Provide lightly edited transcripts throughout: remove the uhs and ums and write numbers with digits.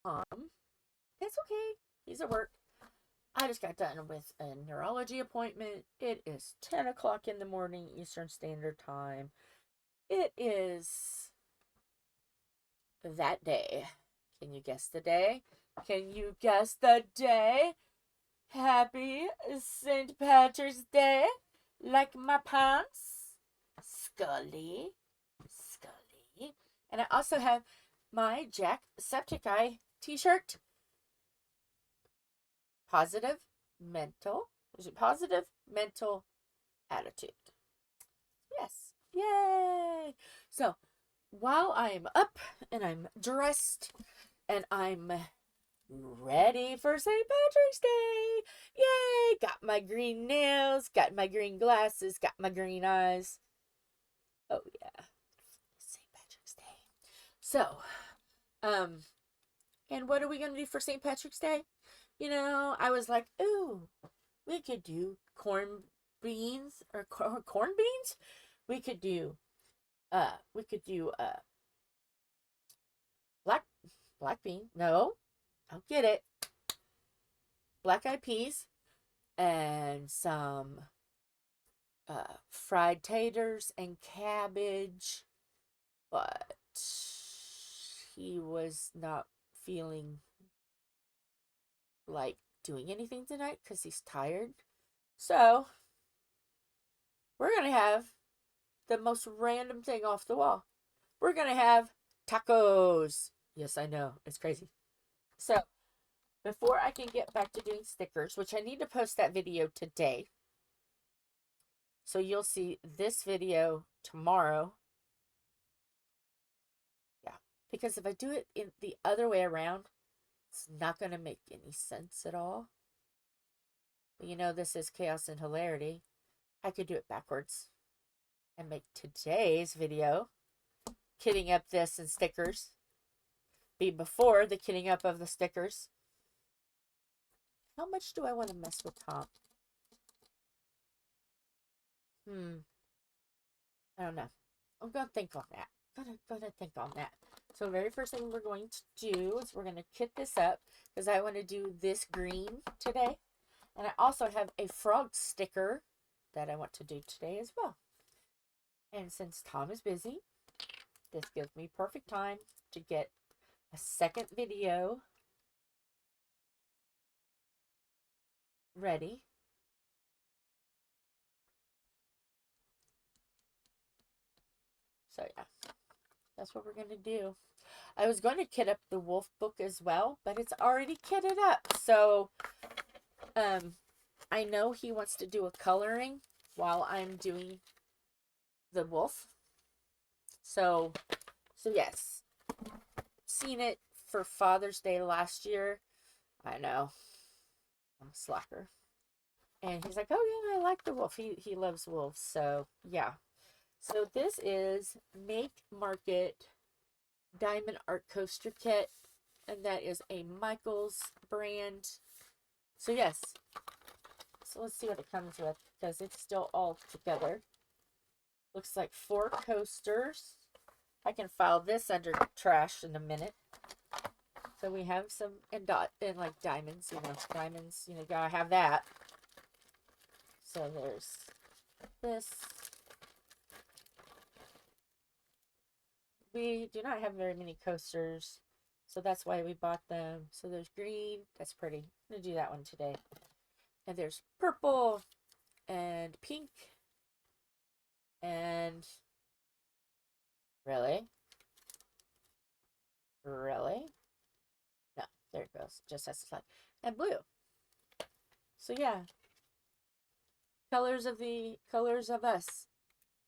That's okay. He's at work. I just got done with a neurology appointment. It is 10 o'clock in the morning, Eastern Standard Time. It is that day. Can you guess the day? Can you guess the day? Happy St. Patrick's Day. Like my pants. Scully. Scully. And I also have my Jacksepticeye t-shirt. Positive mental. Is it positive mental attitude? Yes. Yay. So while I'm up and I'm dressed and I'm ready for St. Patrick's Day. Yay! Got my green nails, got my green glasses, got my green eyes. Oh yeah. St. Patrick's Day. So, and what are we going to do for St. Patrick's Day? You know, I was like, ooh, we could do corn beans or corn beans. We could do black bean. No, I'll get it. Black eyed peas and some fried taters and cabbage, but he was not feeling like doing anything tonight because he's tired. So we're gonna have the most random thing off the wall. We're gonna have tacos. Yes, I know, it's crazy. So before I can get back to doing stickers, which I need to post that video today, so you'll see this video tomorrow. Yeah, because if I do it in the other way around, it's not going to make any sense at all. But you know, this is chaos and hilarity. I could do it backwards and make today's video, kitting up this and stickers, be before the kitting up of the stickers. How much do I want to mess with Tom? I don't know. I'm going to think on that. Gonna think on that. So the very first thing we're going to do is we're going to kit this up because I want to do this green today. And I also have a frog sticker that I want to do today as well. And since Tom is busy, this gives me perfect time to get a second video ready. So yeah, that's what we're going to do. I was going to kit up the wolf book as well, but it's already kitted up. So I know he wants to do a coloring while I'm doing the wolf. So yes, seen it for Father's Day last year. I know, I'm a slacker. And he's like, oh yeah, I like the wolf. He loves wolves. So yeah. So this is Make Market Diamond Art Coaster Kit. And that is a Michaels brand. So yes. So let's see what it comes with because it's still all together. Looks like 4 coasters. I can file this under trash in a minute. So we have some and like diamonds, diamonds, gotta have that. So there's this. We do not have very many coasters, so that's why we bought them. So there's green. That's pretty. I'm gonna do that one today. And there's purple and pink and really? No, there it goes. Just has to slide. And blue. So yeah. Colors of us.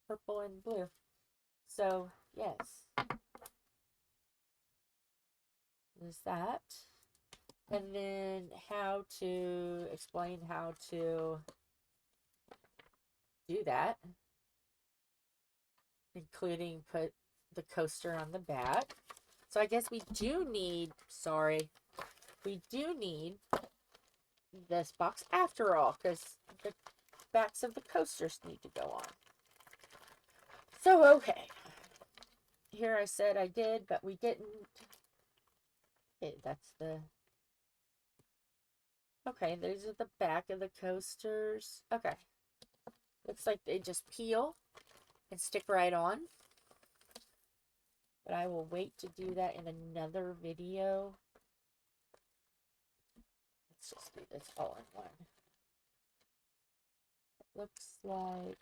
Purple and blue. So yes. Is that. And then explain how to do that. Including put the coaster on the back. So I guess we do need this box after all, because the backs of the coasters need to go on. So, okay. Here I said I did, but we didn't. Okay, that's the... Okay, these are the back of the coasters. Okay. Looks like they just peel and stick right on. But I will wait to do that in another video. Let's just do this all in one. It looks like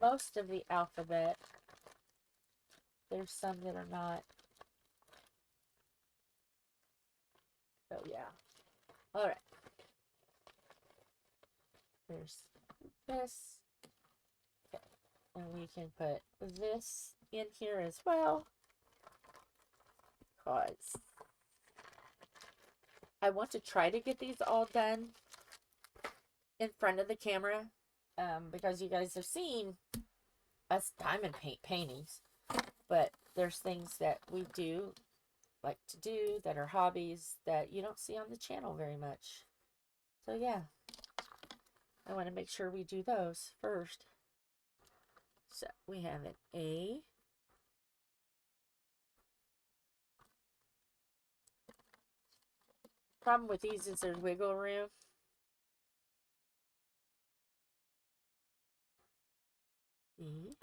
most of the alphabet. There's some that are not. So yeah. Alright. There's this. Okay. And we can put this in here as well. Because I want to try to get these all done in front of the camera. Because you guys have seen us diamond paintings. But there's things that we do like to do that are hobbies that you don't see on the channel very much. So yeah, I want to make sure we do those first. So we have an A. Problem with these is there's wiggle room. B.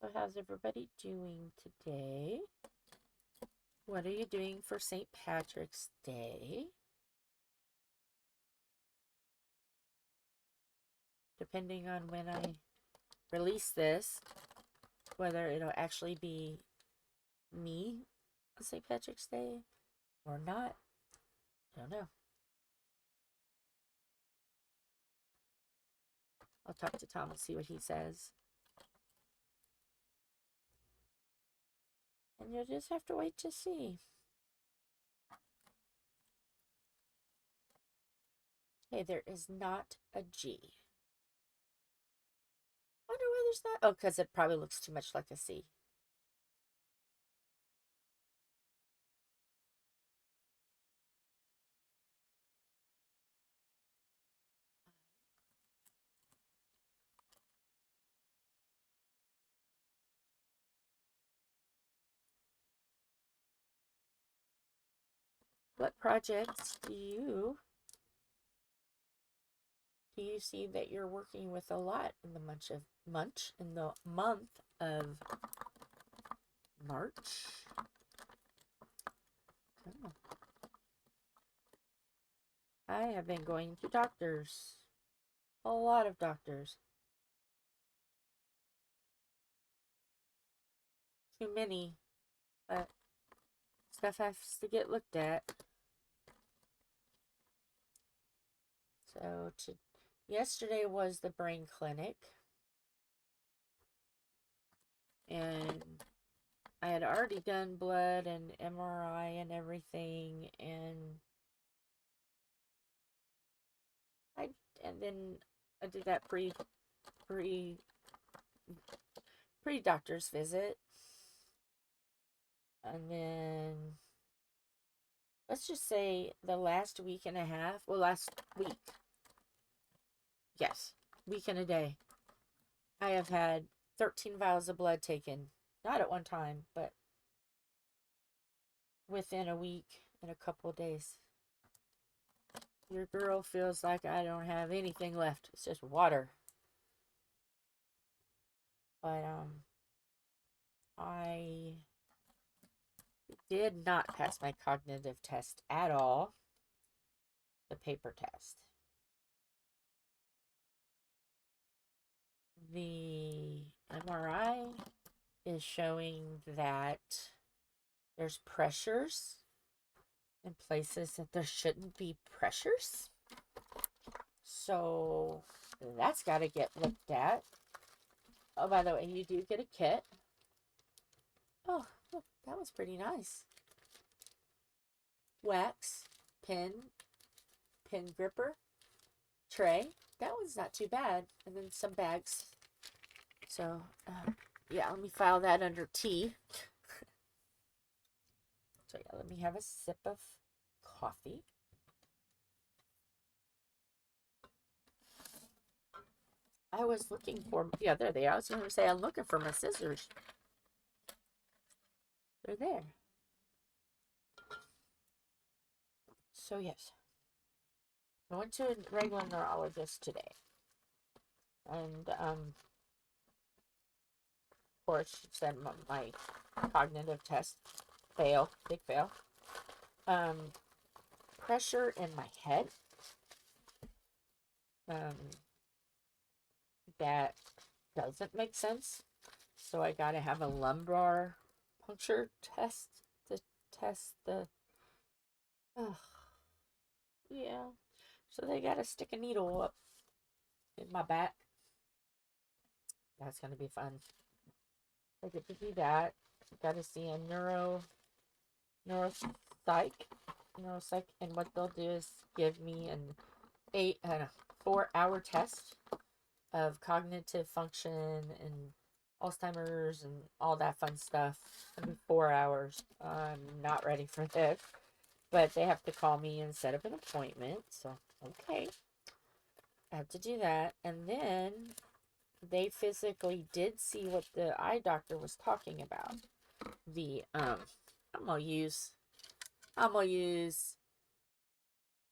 So how's everybody doing today? What are you doing for St. Patrick's Day? Depending on when I release this, whether it'll actually be me on St. Patrick's Day or not, I don't know. I'll talk to Tom and see what he says. And you'll just have to wait to see. Hey, there is not a G. Wonder why there's not. Oh, because it probably looks too much like a C. What projects do you see that you're working with a lot in the month of March? Oh. I have been going to doctors. A lot of doctors. Too many. But stuff has to get looked at. So yesterday was the brain clinic. And I had already done blood and MRI and everything, and then I did that pre-doctor's visit. And then let's just say the last week and a half, well, last week. Yes, week and a day. I have had 13 vials of blood taken. Not at one time, but within a week and a couple of days. Your girl feels like I don't have anything left. It's just water. But, I did not pass my cognitive test at all. The paper test. The MRI is showing that there's pressures in places that there shouldn't be pressures. So that's got to get looked at. Oh, by the way, you do get a kit. Oh, look, that was pretty nice. Wax, pen gripper, tray. That one's not too bad. And then some bags. So, yeah, let me file that under T. So, yeah, let me have a sip of coffee. I was looking for, yeah, there they are. I was going to say, I'm looking for my scissors. They're there. So, yes. I went to a regular neurologist today. And, of course, she said my cognitive test fail, big fail. Pressure in my head. That doesn't make sense. So I gotta have a lumbar puncture test to test the. Oh, yeah. So they gotta stick a needle up in my back. That's gonna be fun. I get to do that. Gotta see a neuropsych, and what they'll do is give me an 4-hour test of cognitive function and Alzheimer's and all that fun stuff. In 4 hours. I'm not ready for this. But they have to call me and set up an appointment. So, okay. I have to do that. And then they physically did see what the eye doctor was talking about. The, I'm going to use,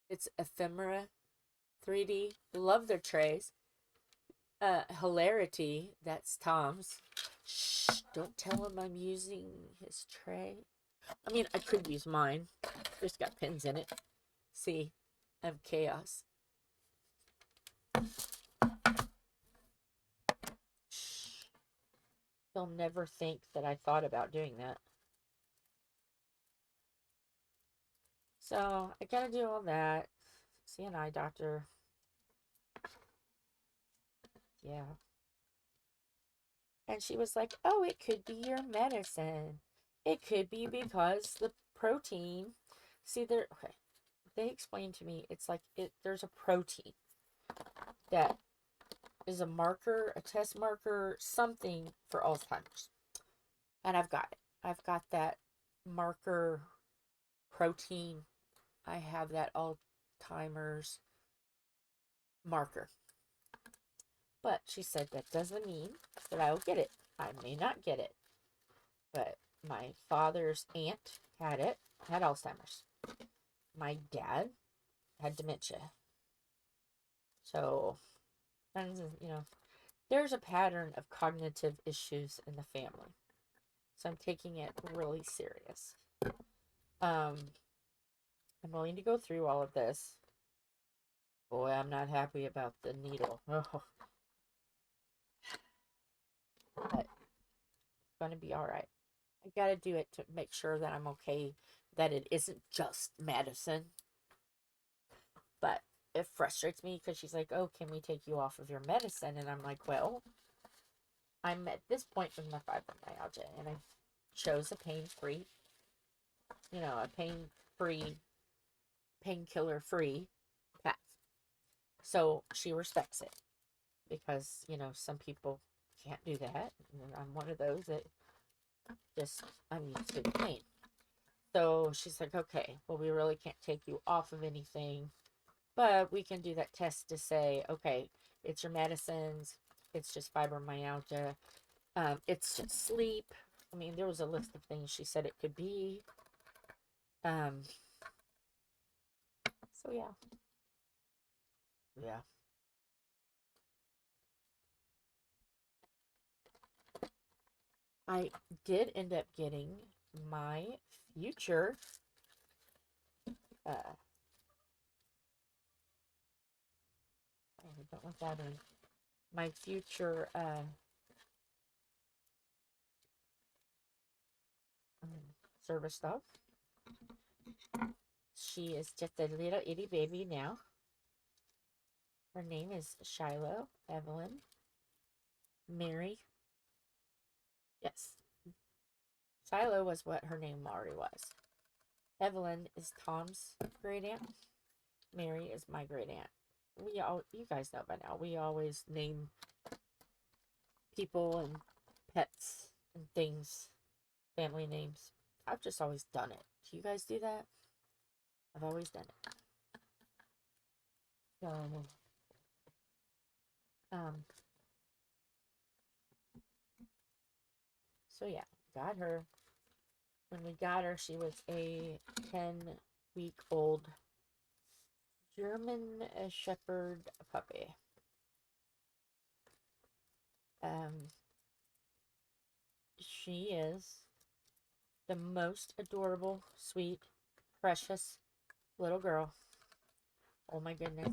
it's Ephemera 3D. Love their trays. Hilarity, that's Tom's. Shh, don't tell him I'm using his tray. I mean, I could use mine. It's got pins in it. See, I'm chaos. Shh. He'll never think that I thought about doing that. So, I gotta do all that. See an eye doctor. Yeah. And she was like, oh, it could be your medicine. It could be because the protein. See, okay. They explained to me, it's like there's a protein that is a marker, a test marker, something for Alzheimer's. And I've got it. I've got that marker protein. I have that Alzheimer's marker. But she said that doesn't mean that I will get it. I may not get it. But my father's aunt had Alzheimer's. My dad had dementia. So, and there's a pattern of cognitive issues in the family. So I'm taking it really serious. I'm willing to go through all of this. Boy, I'm not happy about the needle. Oh. But it's going to be all right. I got to do it to make sure that I'm okay, that it isn't just medicine. But it frustrates me because she's like, oh, can we take you off of your medicine? And I'm like, well, I'm at this point with my fibromyalgia, and I chose a pain-free, a pain-free, painkiller-free path. So she respects it because, some people can't do that. And I'm one of those that I'm used to the pain. So she's like, okay, well, we really can't take you off of anything, but we can do that test to say, okay, it's your medicines, it's just fibromyalgia, it's just sleep. I mean, there was a list of things she said it could be. So yeah. Yeah. I did end up getting my future I don't want that in. My future service dog. She is just a little itty baby now. Her name is Shiloh Evelyn Mary. Yes. Shiloh was what her name already was. Evelyn is Tom's great aunt. Mary is my great aunt. You guys know by now, we always name people and pets and things, family names. I've just always done it. Do you guys do that? I've always done it. So, So yeah, got her. When we got her, she was a 10-week-old German Shepherd puppy. She is the most adorable, sweet, precious little girl. Oh my goodness.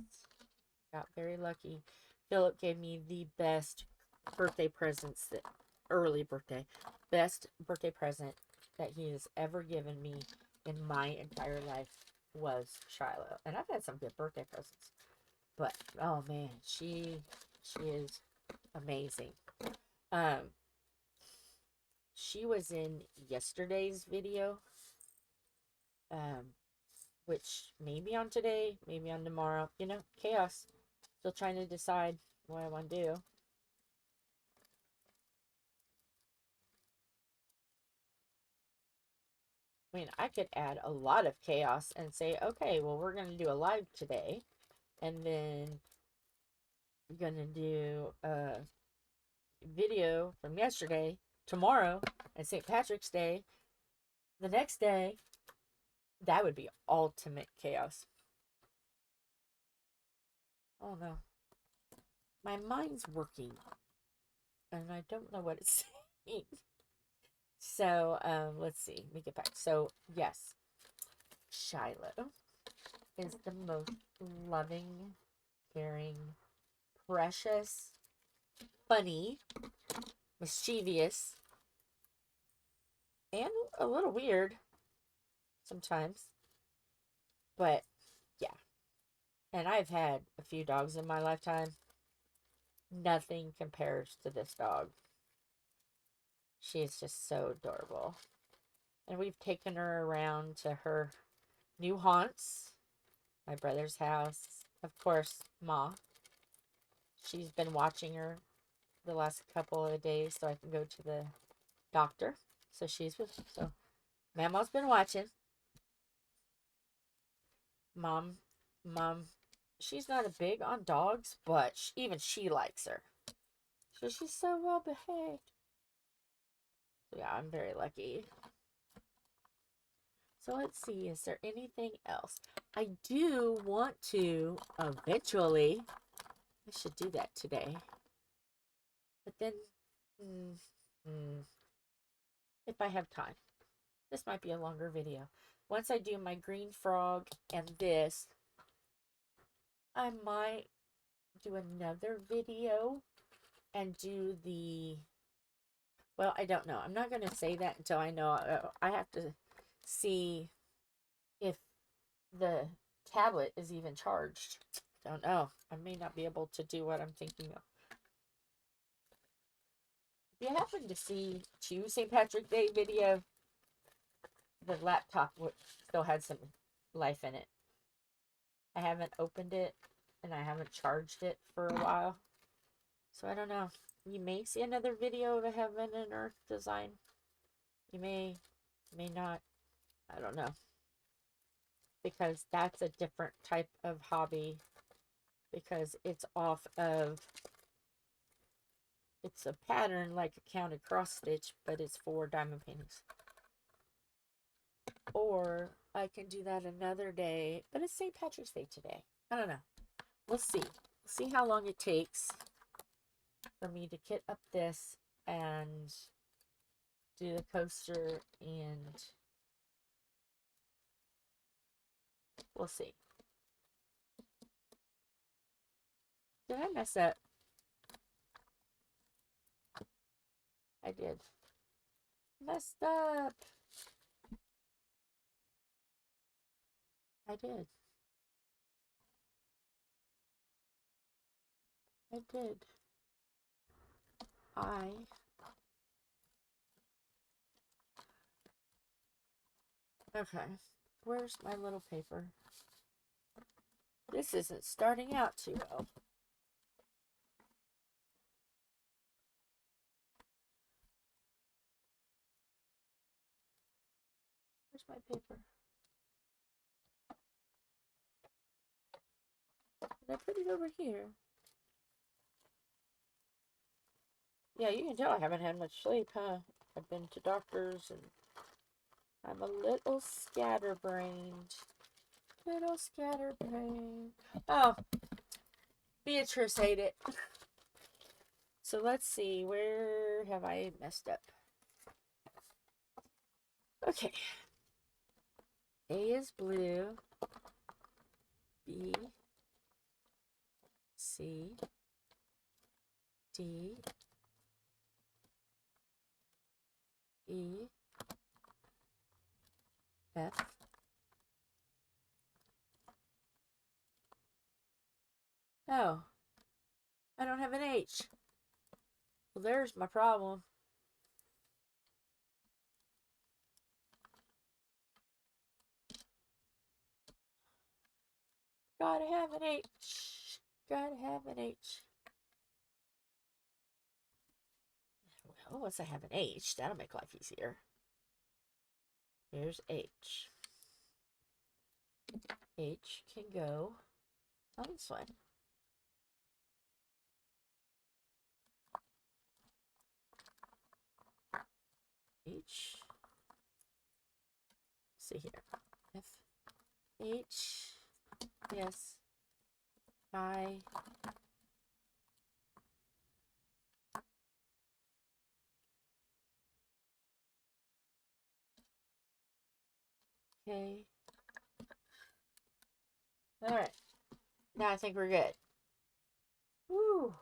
Got very lucky. Philip gave me the best birthday presents, early birthday, best birthday present that he has ever given me in my entire life was Shiloh. And I've had some good birthday presents. But oh man, she is amazing. She was in yesterday's video. Which maybe on today, maybe on tomorrow. You know, chaos. Still trying to decide what I want to do. I mean, I could add a lot of chaos and say, okay, well, we're going to do a live today. And then we're going to do a video from yesterday, tomorrow, and St. Patrick's Day. The next day, that would be ultimate chaos. Oh no. My mind's working. And I don't know what it's saying. So, let's see. Let me get back. So, yes. Shiloh is the most loving, caring, precious, funny, mischievous, and a little weird sometimes. But, yeah. And I've had a few dogs in my lifetime. Nothing compares to this dog. She is just so adorable. And we've taken her around to her new haunts. My brother's house. Of course, Ma. She's been watching her the last couple of days so I can go to the doctor. So she's with, so Mama's been watching. Mom, she's not a big on dogs, but even she likes her. So she's so well behaved. So yeah, I'm very lucky. So let's see, is there anything else? I do want to eventually, I should do that today. But then, if I have time. This might be a longer video. Once I do my green frog and this, I might do another video and do the, well, I don't know. I'm not going to say that until I know. I have to see if the tablet is even charged. Don't know. I may not be able to do what I'm thinking of. If you happen to see two St. Patrick's Day video, the laptop still had some life in it. I haven't opened it and I haven't charged it for a while. So I don't know. You may see another video of a heaven and earth design. You may not. I don't know. Because that's a different type of hobby. Because it's off of, it's a pattern like a counted cross stitch, but it's for diamond paintings. Or I can do that another day, but it's St. Patrick's Day today. I don't know. We'll see. See how long it takes for me to kit up this and do the coaster, and we'll see. Did I mess up? I did. Messed up. I did. I did. Okay. Where's my little paper? This isn't starting out too well. Where's my paper? Did I put it over here? Yeah, you can tell I haven't had much sleep, huh? I've been to doctors and I'm a little scatterbrained. Little scatterbrained. Oh, Beatrice ate it. So let's see, where have I messed up? Okay. A is blue. B. C. D. E. F. Oh, I don't have an H. Well, there's my problem. Gotta have an H. Gotta have an H. Well, once I have an H, that'll make life easier. Here's H. H can go on this one. H. See here. F. H. Yes. I. Okay. Alright. Now I think we're good. Woo!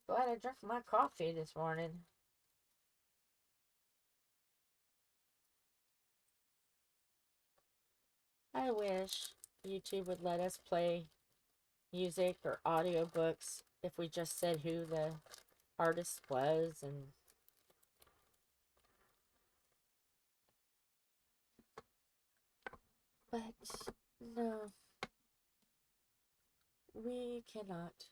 Glad I drank my coffee this morning. I wish YouTube would let us play music or audiobooks if we just said who the artist was and but no, we cannot.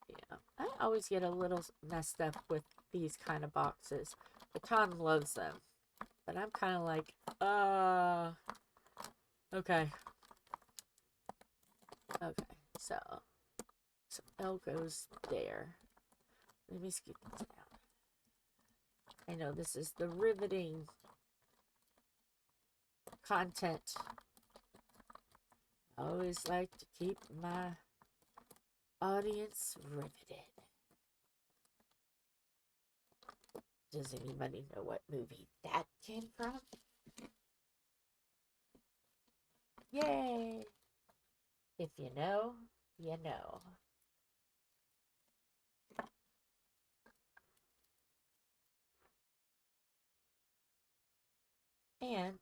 Yeah, I always get a little messed up with these kind of boxes. The Con loves them, but I'm kind of like, okay. Okay, so L goes there. Let me scoot this down. I know this is the riveting content. I always like to keep my audience riveted. Does anybody know what movie that came from? Yay! If you know, you know. And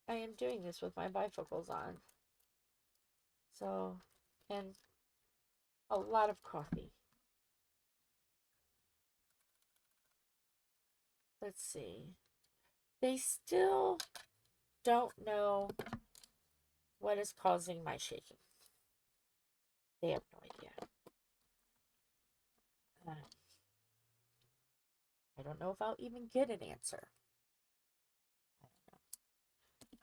I am doing this with my bifocals on. So, and a lot of coffee. Let's see. They still don't know what is causing my shaking. They have no idea. I don't know if I'll even get an answer. I don't know.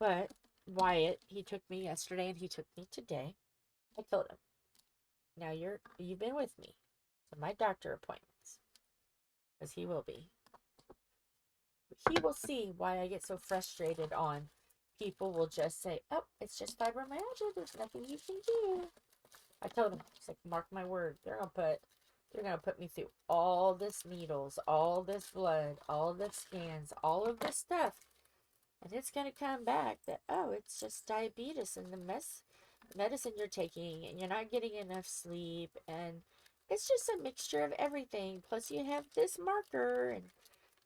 But Wyatt, he took me yesterday and he took me today. I told him, now you've been with me to my doctor appointments, because he will be. He will see why I get so frustrated on people will just say, oh, it's just fibromyalgia. There's nothing you can do. I told him, it's like, mark my word, they're gonna put me through all this needles, all this blood, all the scans, all of this stuff. And it's gonna come back that, oh, it's just diabetes and the medicine you're taking and you're not getting enough sleep and it's just a mixture of everything. Plus you have this marker and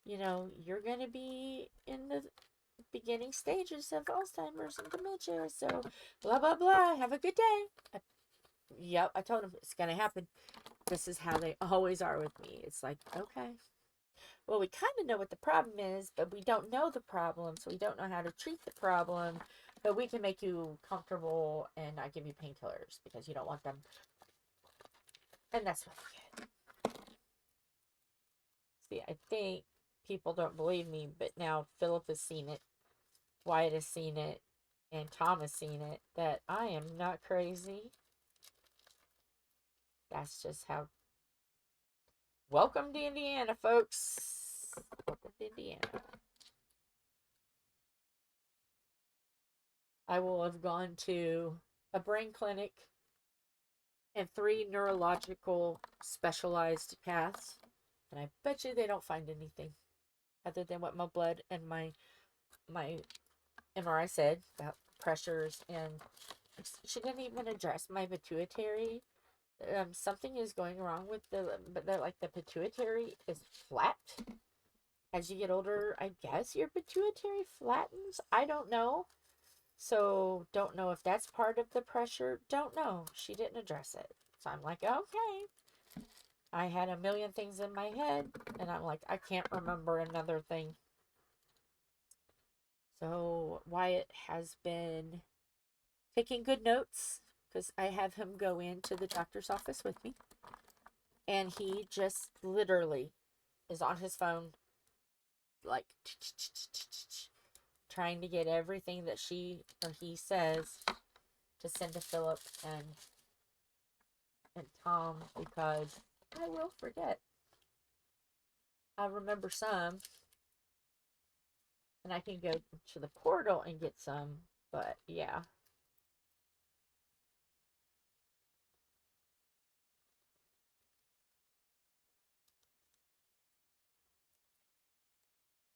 you know, you're gonna be in the beginning stages of Alzheimer's and dementia, so blah blah blah, have a good day. Yep, I told him it's gonna happen. This is how they always are with me. It's like, okay, well, we kind of know what the problem is, but we don't know the problem, so we don't know how to treat the problem, but we can make you comfortable and not give you painkillers because you don't want them. And that's what I get. See, I think people don't believe me, but now Philip has seen it, Wyatt has seen it, and Tom has seen it, that I am not crazy. That's just how. Welcome to Indiana, folks. Welcome to Indiana. I will have gone to a brain clinic and 3 neurological specialized paths, and I bet you they don't find anything other than what my blood and my MRI said about pressures, and she didn't even address my pituitary. Something is going wrong with the pituitary is flat. As you get older, I guess your pituitary flattens. I don't know. So, don't know if that's part of the pressure. Don't know. She didn't address it. So, I'm like, okay. I had a million things in my head, and I'm like, I can't remember another thing. So, Wyatt has been taking good notes because I have him go into the doctor's office with me. And he just literally is on his phone, like, trying to get everything that she or he says to send to Philip and Tom, because I will forget. I remember some, and I can go to the portal and get some, but yeah.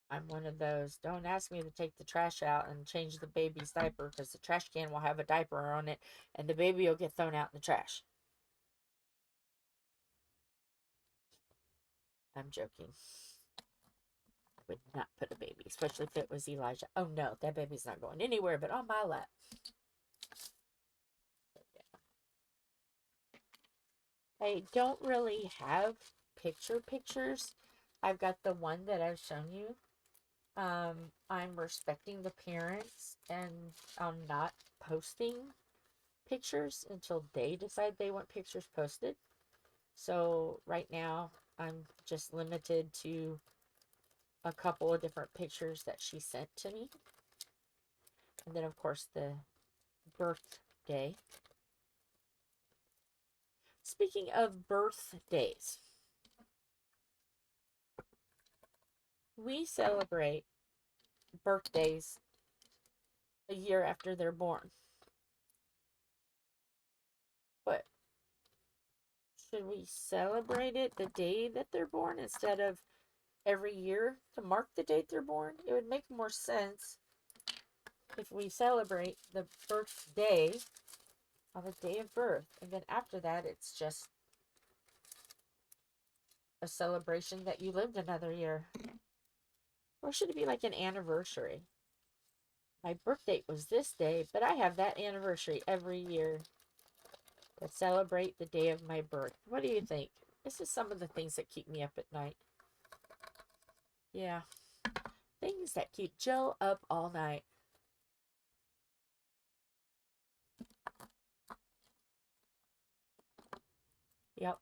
I'm one of those. Don't ask me to take the trash out and change the baby's diaper, because the trash can will have a diaper on it and the baby will get thrown out in the trash. I'm joking. I would not put a baby, especially if it was Elijah. Oh no, that baby's not going anywhere but on my lap. So, yeah. I don't really have pictures. I've got the one that I've shown you. I'm respecting the parents, and I'm not posting pictures until they decide they want pictures posted. So right now I'm just limited to a couple of different pictures that she sent to me. And then of course the birthday. Speaking of birthdays, we celebrate birthdays a year after they're born. But should we celebrate it the day that they're born instead of every year to mark the date they're born? It would make more sense if we celebrate the birthday on the day of birth, and then after that it's just a celebration that you lived another year. Or should it be like an anniversary? My birth date was this day, but I have that anniversary every year to celebrate the day of my birth. What do you think? This is some of the things that keep me up at night. Yeah. Things that keep Jill up all night. Yep.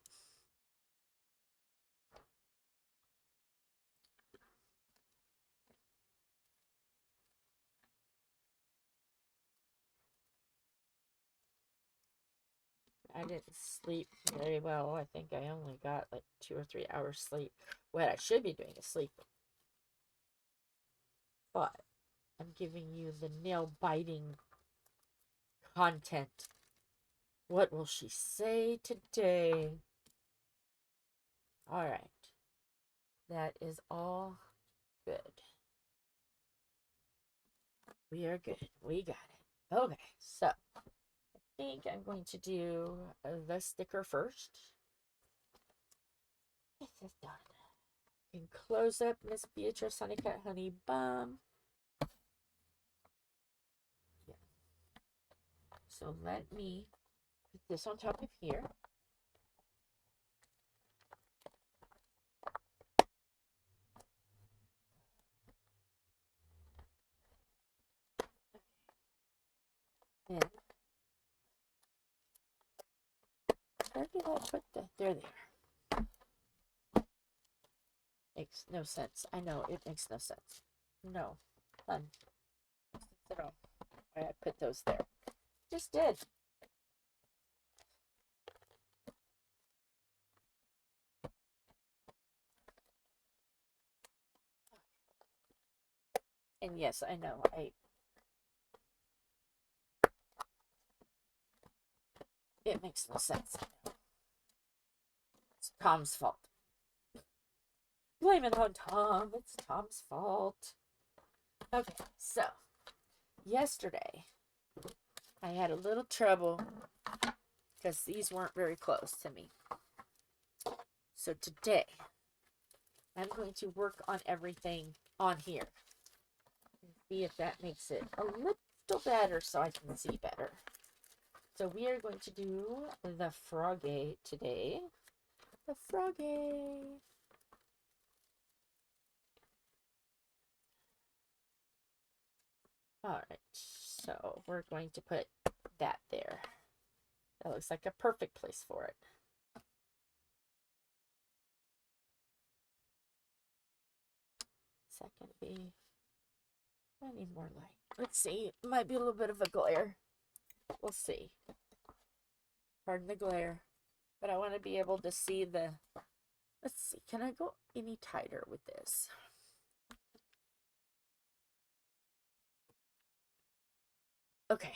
I didn't sleep very well. I think I only got like 2 or 3 hours sleep. What I should be doing is sleep. But I'm giving you the nail-biting content. What will she say today? All right. That is all good. We are good. We got it. Okay, so I think I'm going to do the sticker first. This is done. And close up Miss Beatrice Honeycut Honey Bum. Yeah. So let me put this on top of here. Then where did I put the? There. Makes no sense. I know it makes no sense. No, fun. At all. why I put those there. Just did. And yes, I know, it makes no sense. It's Tom's fault. Blame it on Tom. It's Tom's fault. Okay, so yesterday I had a little trouble because these weren't very close to me. So today I'm going to work on everything on here. See if that makes it a little better so I can see better. So we are going to do the froggy today. The froggy. Alright, so we're going to put that there. That looks like a perfect place for it. Is that going to be... I need more light. Let's see. It might be a little bit of a glare. We'll see. Pardon the glare. But I want to be able to see the... Let's see. Can I go any tighter with this? Okay.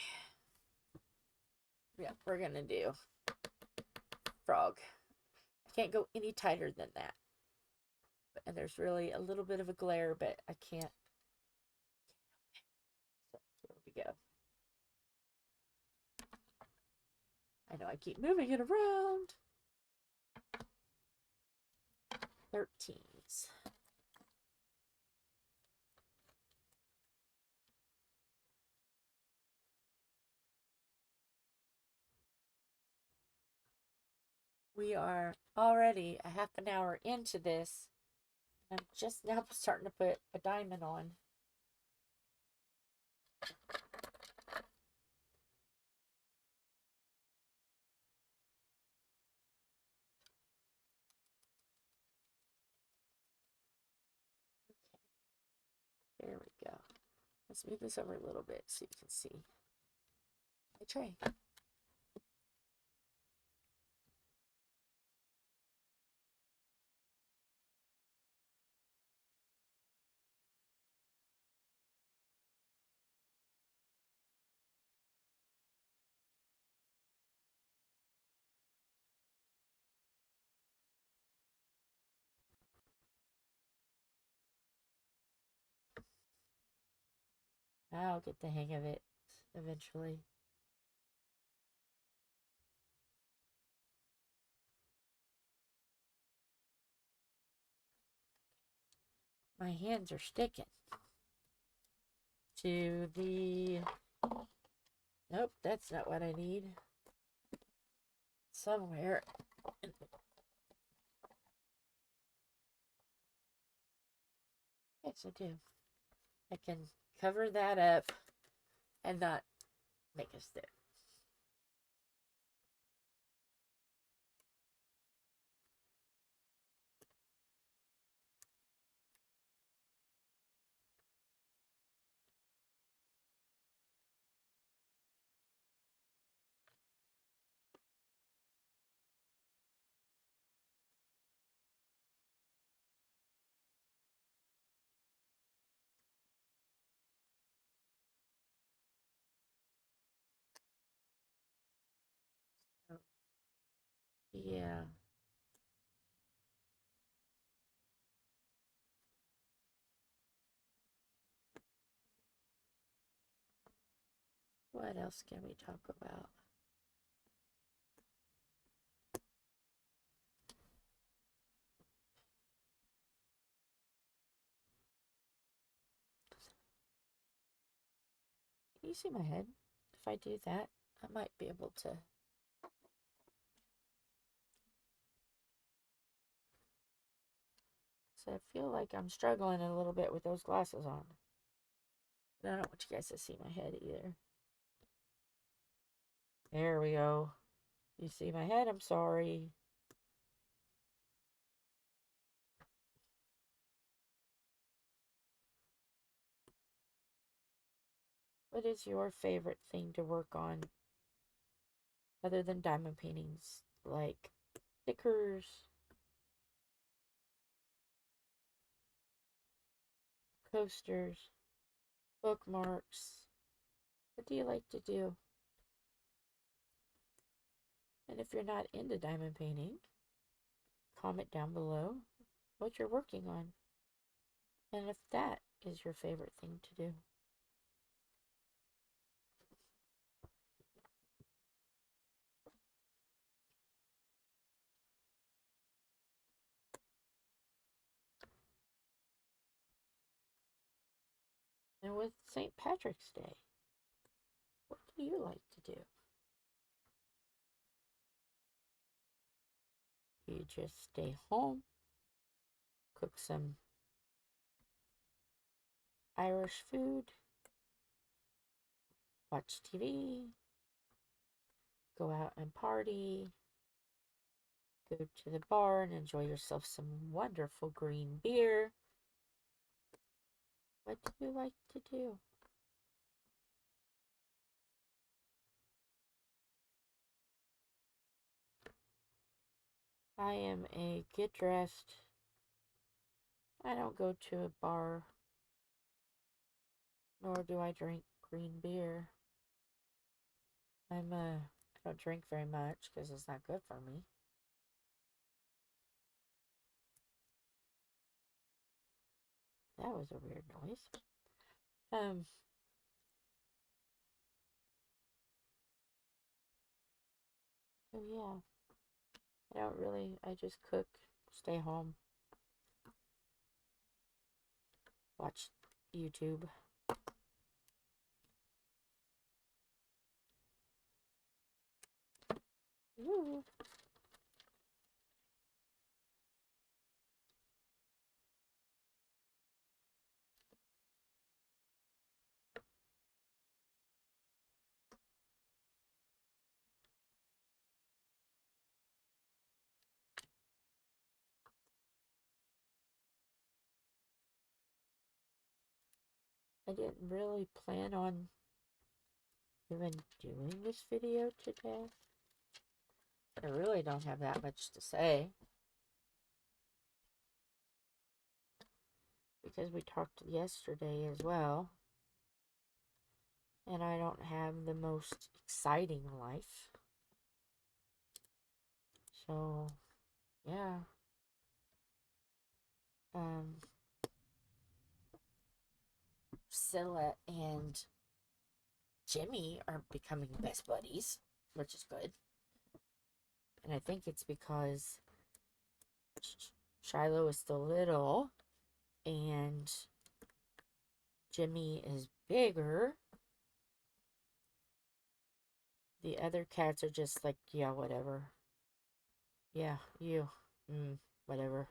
Yeah, we're going to do frog. I can't go any tighter than that. And there's really a little bit of a glare, but I can't. So there we go. I know I keep moving it around. 13s. We are already a half an hour into this. I'm just now starting to put a diamond on. Okay, there we go. Let's move this over a little bit so you can see my tray. I'll get the hang of it eventually. My hands are sticking to the... Nope, that's not what I need. Somewhere. Yes, I do. I can cover that up and not make a stick. Yeah. What else can we talk about? Can you see my head? If I do that, I might be able to. So I feel like I'm struggling a little bit with those glasses on. But I don't want you guys to see my head either. There we go. You see my head? I'm sorry. What is your favorite thing to work on other than diamond paintings? Like stickers, coasters, bookmarks. What do you like to do? And if you're not into diamond painting, comment down below what you're working on. And if that is your favorite thing to do. And with St. Patrick's Day, what do you like to do? You just stay home, cook some Irish food, watch TV, go out and party, go to the bar and enjoy yourself some wonderful green beer. What do you like to do? I am a get dressed. I don't go to a bar, nor do I drink green beer. I don't drink very much because it's not good for me. That was a weird noise. So yeah, I just cook, stay home, watch YouTube. Ooh. I didn't really plan on even doing this video today. I really don't have that much to say. Because we talked yesterday as well. And I don't have the most exciting life. So, yeah. Priscilla and Jimmy are becoming best buddies, which is good. And I think it's because Shiloh is still little and Jimmy is bigger. The other cats are just like, yeah, whatever. Yeah, you. Whatever.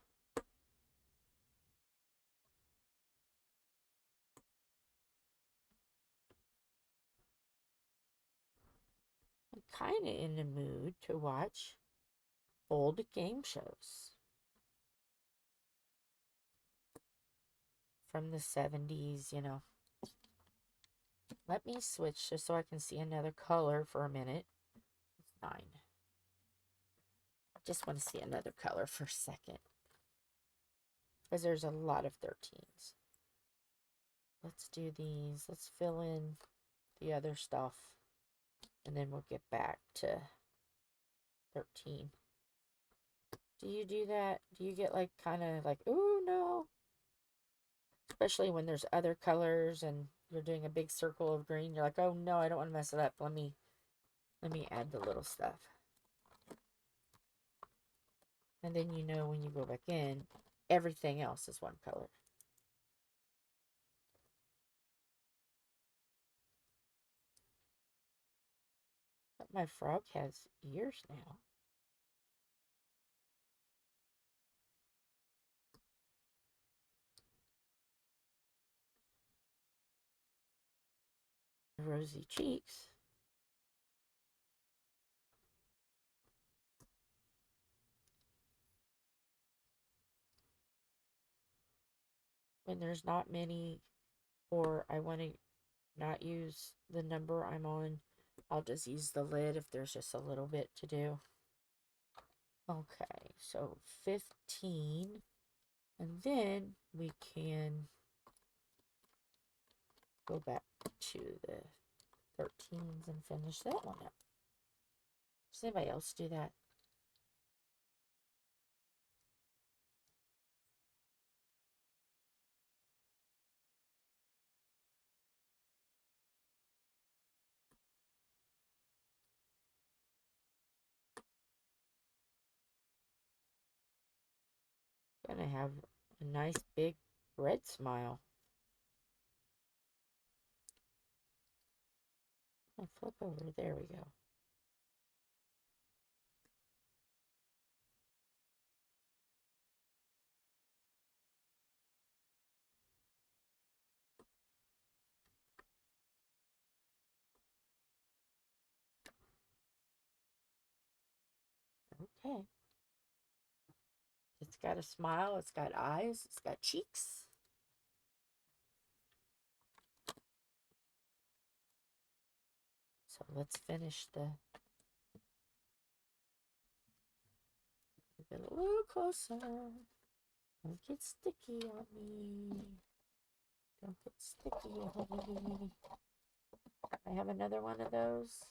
I'm kind of in the mood to watch old game shows from the 70s, you know. Let me switch just so I can see another color for a minute. It's 9. I just want to see another color for a second. Because there's a lot of 13s. Let's do these. Let's fill in the other stuff. And then we'll get back to 13. Do you do that? Do you get like kind of like, ooh, no? Especially when there's other colors and you're doing a big circle of green. You're like, oh no, I don't want to mess it up. Let me add the little stuff. And then you know when you go back in, everything else is one color. But my frog has ears now. Rosy cheeks. When there's not many, or I want to not use the number I'm on. I'll just use the lid if there's just a little bit to do. Okay, so 15. And then we can go back to the 13s and finish that one up. Does anybody else do that? Gonna have a nice big red smile. I'll flip over. There we go. Okay. It's got a smile. It's got eyes. It's got cheeks. So let's finish the... Get a little closer. Don't get sticky on me. Don't get sticky on me. I have another one of those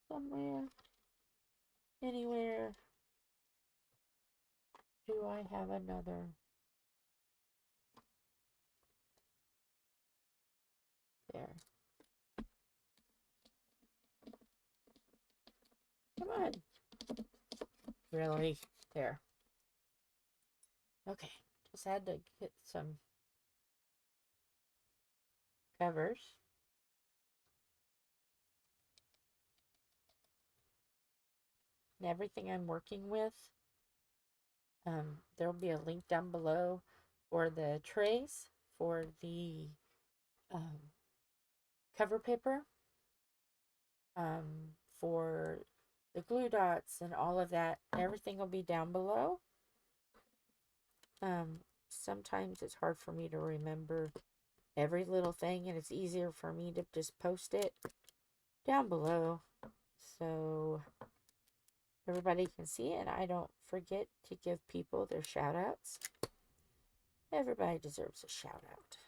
somewhere. Anywhere. Do I have another? There. Come on. Really? There. Okay. Just had to get some covers. And everything I'm working with. There will be a link down below for the trays, for the cover paper, for the glue dots and all of that. Everything will be down below. Sometimes it's hard for me to remember every little thing, and it's easier for me to just post it down below so everybody can see it, and I don't forget to give people their shout outs. Everybody deserves a shout out.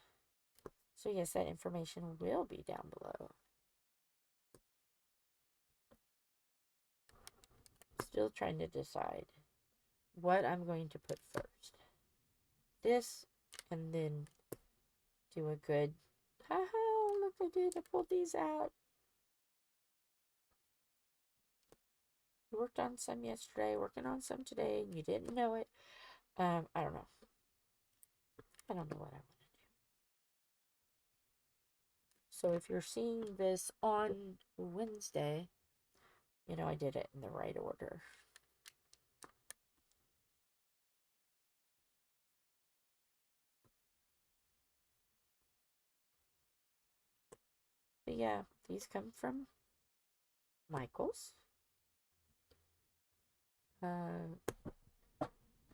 So yes, that information will be down below. Still trying to decide what I'm going to put first. This, and then do a good, haha, look, I pulled these out. You worked on some yesterday, working on some today, and you didn't know it. I don't know. I don't know what I want to do. So if you're seeing this on Wednesday, you know I did it in the right order. But yeah, these come from Michael's.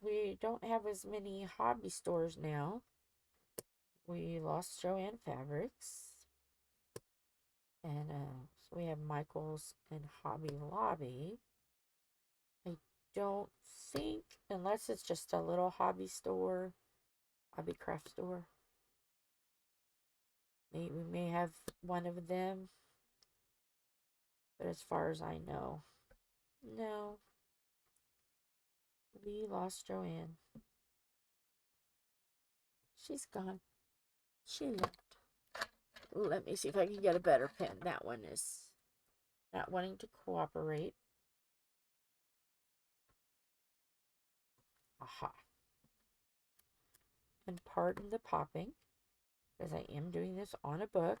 We don't have as many hobby stores now. We lost Joanne Fabrics. And so we have Michael's and Hobby Lobby. I don't think, unless it's just a little hobby store, hobby craft store. We may have one of them. But as far as I know, no. We lost Joanne. She's gone. She left. Let me see if I can get a better pen. That one is not wanting to cooperate. Aha. And pardon the popping, because I am doing this on a book.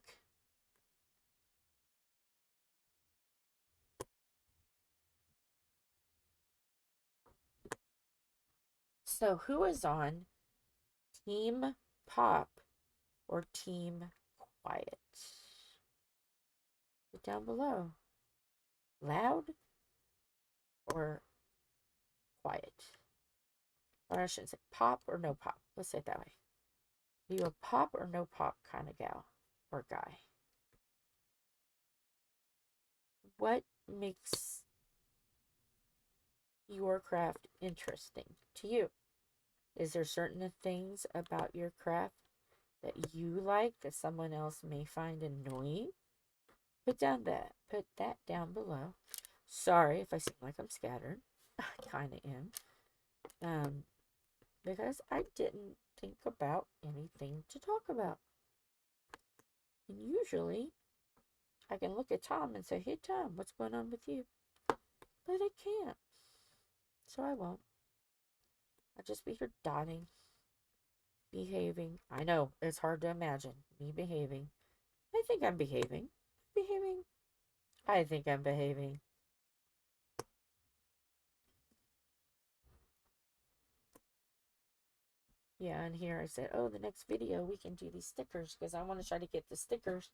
So who is on Team Pop or Team Quiet? Put down below. Loud or quiet? Or I shouldn't say pop or no pop. Let's say it that way. Are you a pop or no pop kind of gal? or guy? What makes your craft interesting to you? Is there certain things about your craft that you like that someone else may find annoying? Put that down below. Sorry if I seem like I'm scattered. I kind of am. Because I didn't think about anything to talk about. And usually, I can look at Tom and say, "Hey, Tom, what's going on with you?" But I can't. So I won't. I'll just be here dotting, behaving. I know, it's hard to imagine me behaving. I think I'm behaving. Behaving? I think I'm behaving. Yeah, and here I said, oh, the next video we can do these stickers because I want to try to get the stickers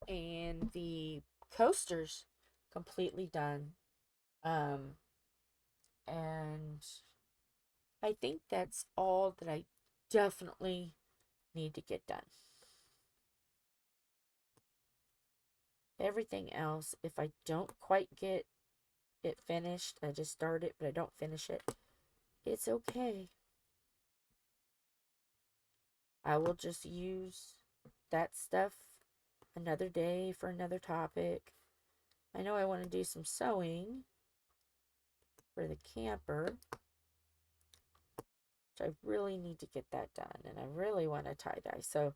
and the coasters completely done. And I think that's all that I definitely need to get done. Everything else, if I don't quite get it finished, I just start it, but I don't finish it, it's okay. I will just use that stuff another day for another topic. I know I want to do some sewing for the camper, which I really need to get that done, and I really want to tie-dye. So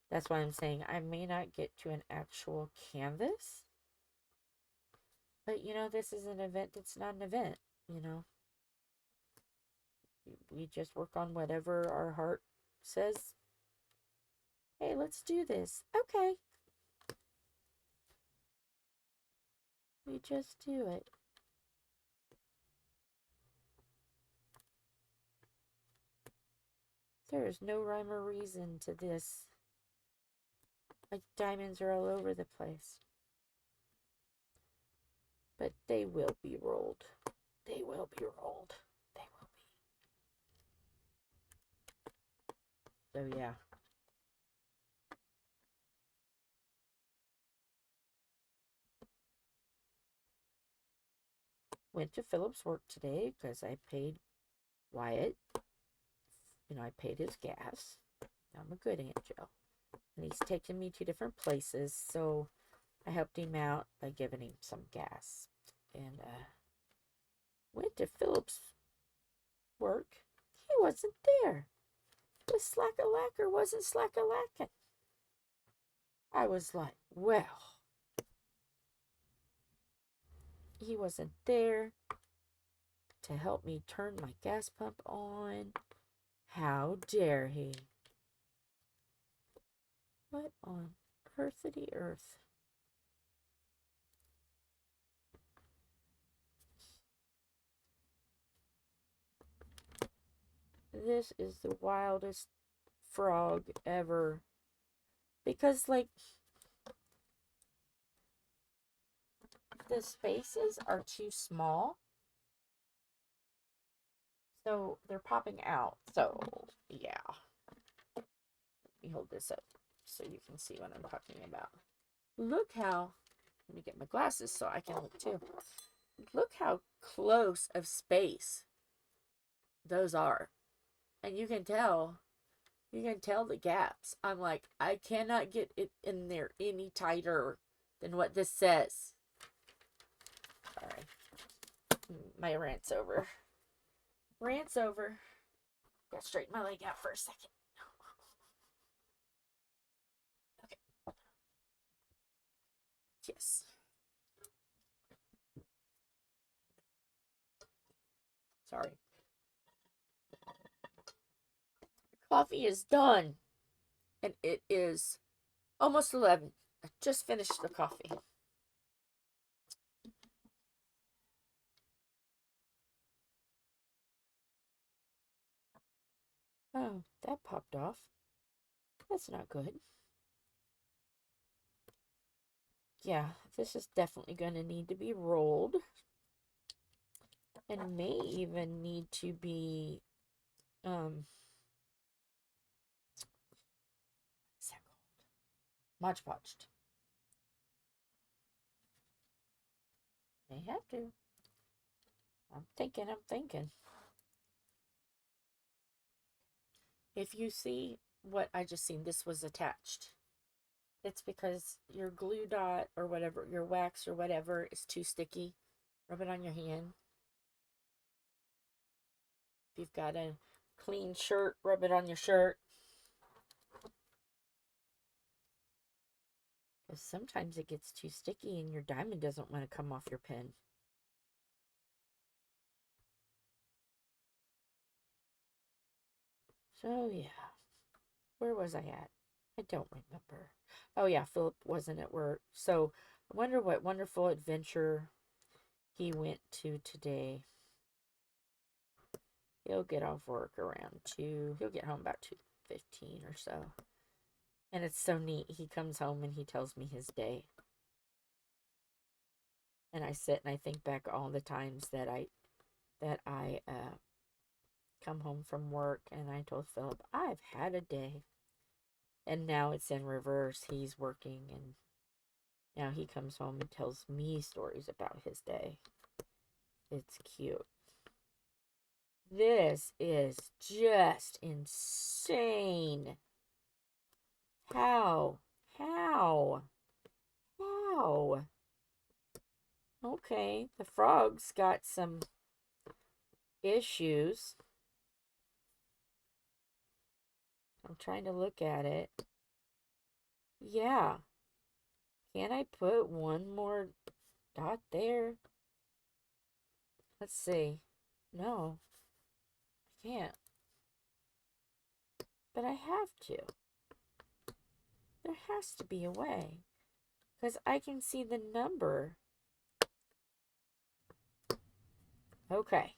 that's why I'm saying I may not get to an actual canvas. But, you know, this is an event that's not an event, you know. We just work on whatever our heart says. Hey, let's do this. Okay. We just do it. There is no rhyme or reason to this. Like diamonds are all over the place. But they will be rolled. They will be rolled. They will be. So yeah. Went to Philip's work today because I paid Wyatt. You know, I paid his gas. I'm a good Aunt Jill. And he's taken me to different places, so I helped him out by giving him some gas. And went to Philip's work. He wasn't there. The slack-a-lacker wasn't slack-a-lacking. I was like, well, he wasn't there to help me turn my gas pump on. How dare he? What on earthity earth? This is the wildest frog ever. Because, like, the spaces are too small. So they're popping out. So, yeah. Let me hold this up so you can see what I'm talking about. Look how, let me get my glasses so I can look too. Look how close of space those are. And you can tell the gaps. I'm like, I cannot get it in there any tighter than what this says. Sorry. My rant's over. Rant's over. Gotta straighten my leg out for a second. Okay. Yes. Sorry. Coffee is done. And it is almost 11. I just finished the coffee. Oh, that popped off. That's not good. Yeah, this is definitely going to need to be rolled. And may even need to be, what's that called? Mod Podged. May have to. I'm thinking. If you see what I just seen, this was attached. It's because your glue dot or whatever, your wax or whatever is too sticky. Rub it on your hand. If you've got a clean shirt, rub it on your shirt. Because sometimes it gets too sticky and your diamond doesn't want to come off your pen. So, yeah. Where was I at? I don't remember. Oh, yeah, Philip wasn't at work. So, I wonder what wonderful adventure he went to today. He'll get off work around 2. He'll get home about 2:15 or so. And it's so neat. He comes home and he tells me his day. And I sit and I think back all the times that I come home from work and I told Philip, I've had a day. And now it's in reverse. He's working and now he comes home and tells me stories about his day. It's cute. This is just insane. How? Okay, the frog's got some issues. I'm trying to look at it. Yeah. Can I put one more dot there? Let's see. No. I can't. But I have to. There has to be a way. Because I can see the number. Okay.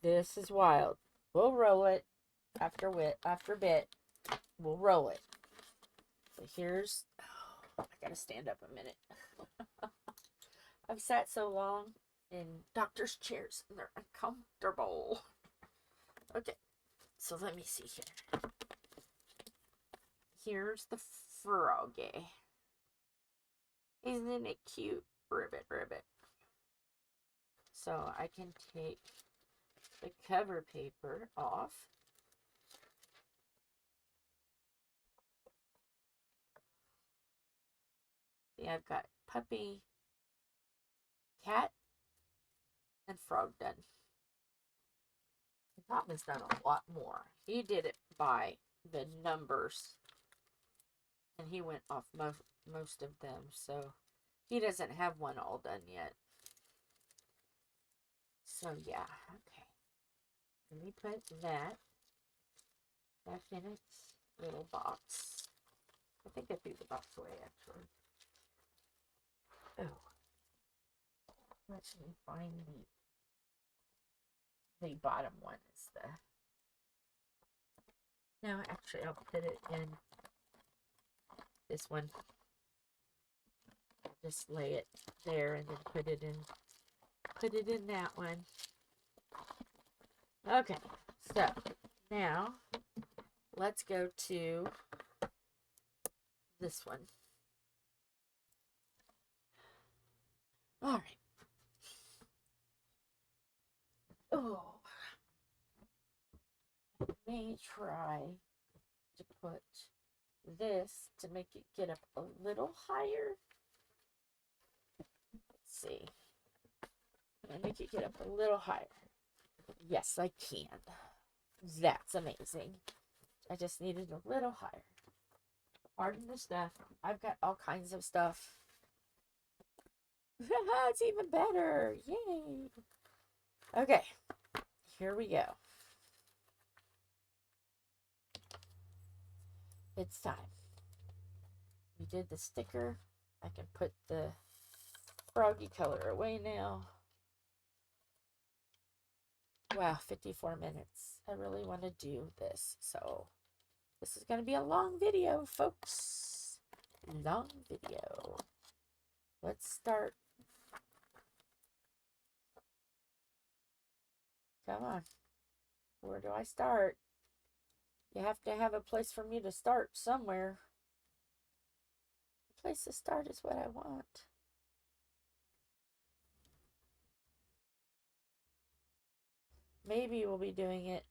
This is wild. We'll roll it after bit. We'll roll it. So here's... Oh, I gotta stand up a minute. I've sat so long in doctor's chairs and they're uncomfortable. Okay. So let me see here. Here's the froggy. Isn't it cute? Ribbit. So I can take the cover paper off. See, I've got puppy, cat, and frog done. Tom has done a lot more. He did it by the numbers. And he went off most of them. So he doesn't have one all done yet. So yeah, okay. Let me put that back in its little box. I think I threw the box away actually. Oh. Let me find the bottom one is the... No, actually I'll put it in this one. Just lay it there and then put it in that one. Okay, so now let's go to this one. All right. Oh, I may try to put this to make it get up a little higher. Let's see. I'm gonna make it get up a little higher. Yes, I can. That's amazing. I just needed a little higher. Pardon the stuff. I've got all kinds of stuff. It's even better. Yay. Okay. Here we go. It's time. We did the sticker. I can put the froggy color away now. Wow, 54 minutes. I really want to do this. So this is going to be a long video, folks. Long video. Let's start. Come on. Where do I start? You have to have a place for me to start somewhere. place to start is what I want. Maybe we'll be doing it.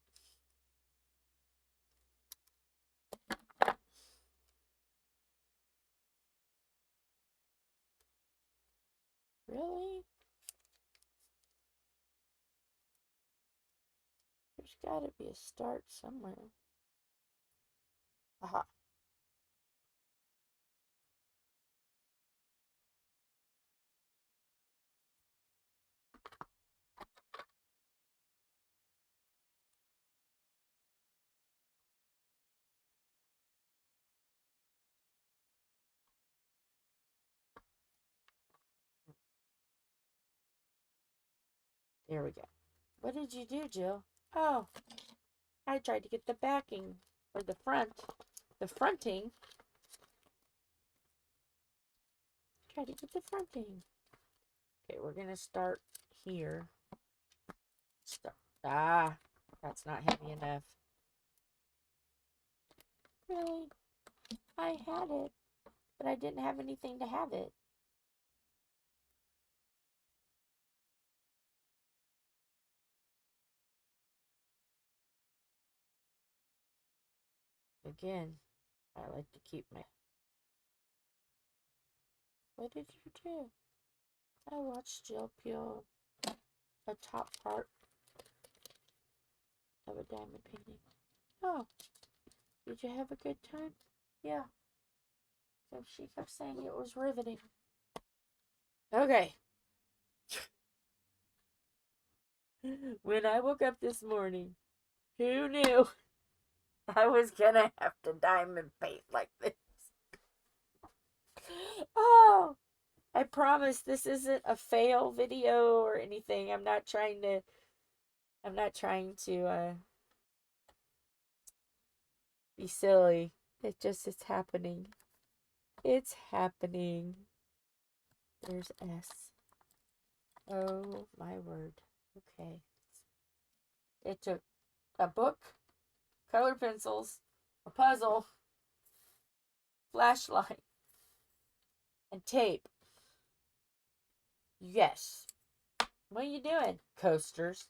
Really? There's gotta be a start somewhere. Aha. There we go. What did you do, Jill? Oh, I tried to get the backing, or the fronting. Tried to get the fronting. Okay, we're gonna start here. Ah, that's not heavy enough. Really? I had it, but I didn't have anything to have it. Again, I like to keep my... What did you do? I watched Jill peel a top part of a diamond painting. Oh, did you have a good time? Yeah. So she kept saying it was riveting. Okay. When I woke up this morning, who knew I was gonna have to diamond paint like this? Oh, I promise this isn't a fail video or anything. I'm not trying to be silly. It's happening. It's happening. There's S. Oh my word. Okay. It took a book, colored pencils, a puzzle, flashlight, and tape. Yes. What are you doing? Coasters.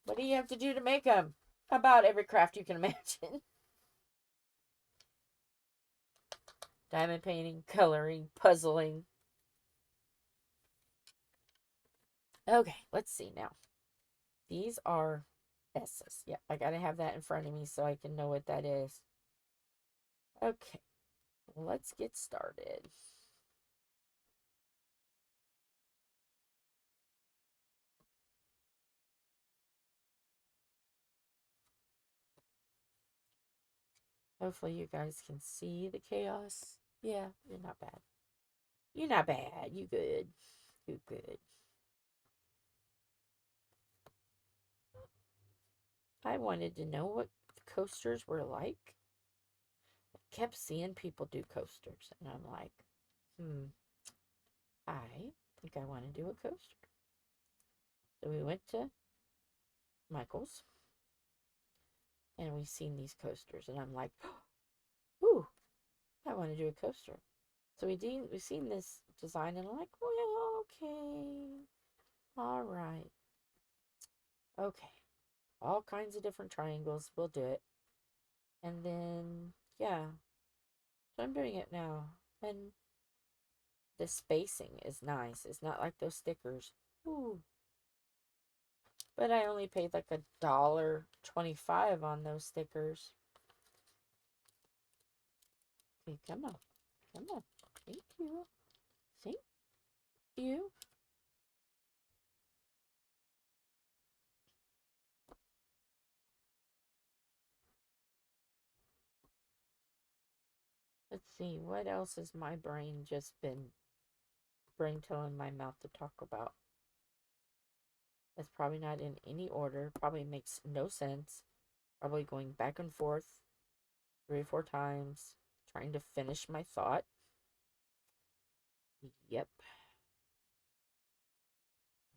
What do you have to do to make them? About every craft you can imagine. Diamond painting, coloring, puzzling. Okay, let's see now. These are S's. Yeah, I gotta have that in front of me so I can know what that is. Okay, let's get started. Hopefully you guys can see the chaos. Yeah, you're not bad. You're not bad. You good. You good. I wanted to know what coasters were like. I kept seeing people do coasters, and I'm like, I think I want to do a coaster. So we went to Michael's, and we seen these coasters, and I'm like, ooh, I want to do a coaster. So we seen this design, and I'm like, well, okay, all right, okay, all kinds of different triangles. We'll do it, and then yeah, so I'm doing it now, and the spacing is nice. It's not like those stickers. Ooh. But I only paid like $1.25 on those stickers. Okay, come on. Come on. Thank you. Thank you. Let's see. What else has my brain just been telling my mouth to talk about? That's probably not in any order. Probably makes no sense. Probably going back and forth 3 or 4 times. Trying to finish my thought. Yep.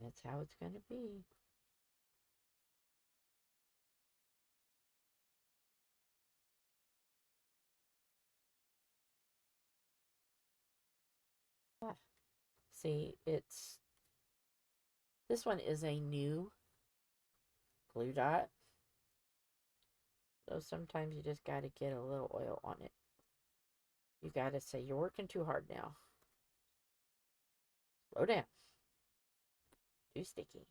That's how it's going to be. See, this one is a new glue dot. So sometimes you just got to get a little oil on it. You got to say, you're working too hard now. Slow down. Too sticky.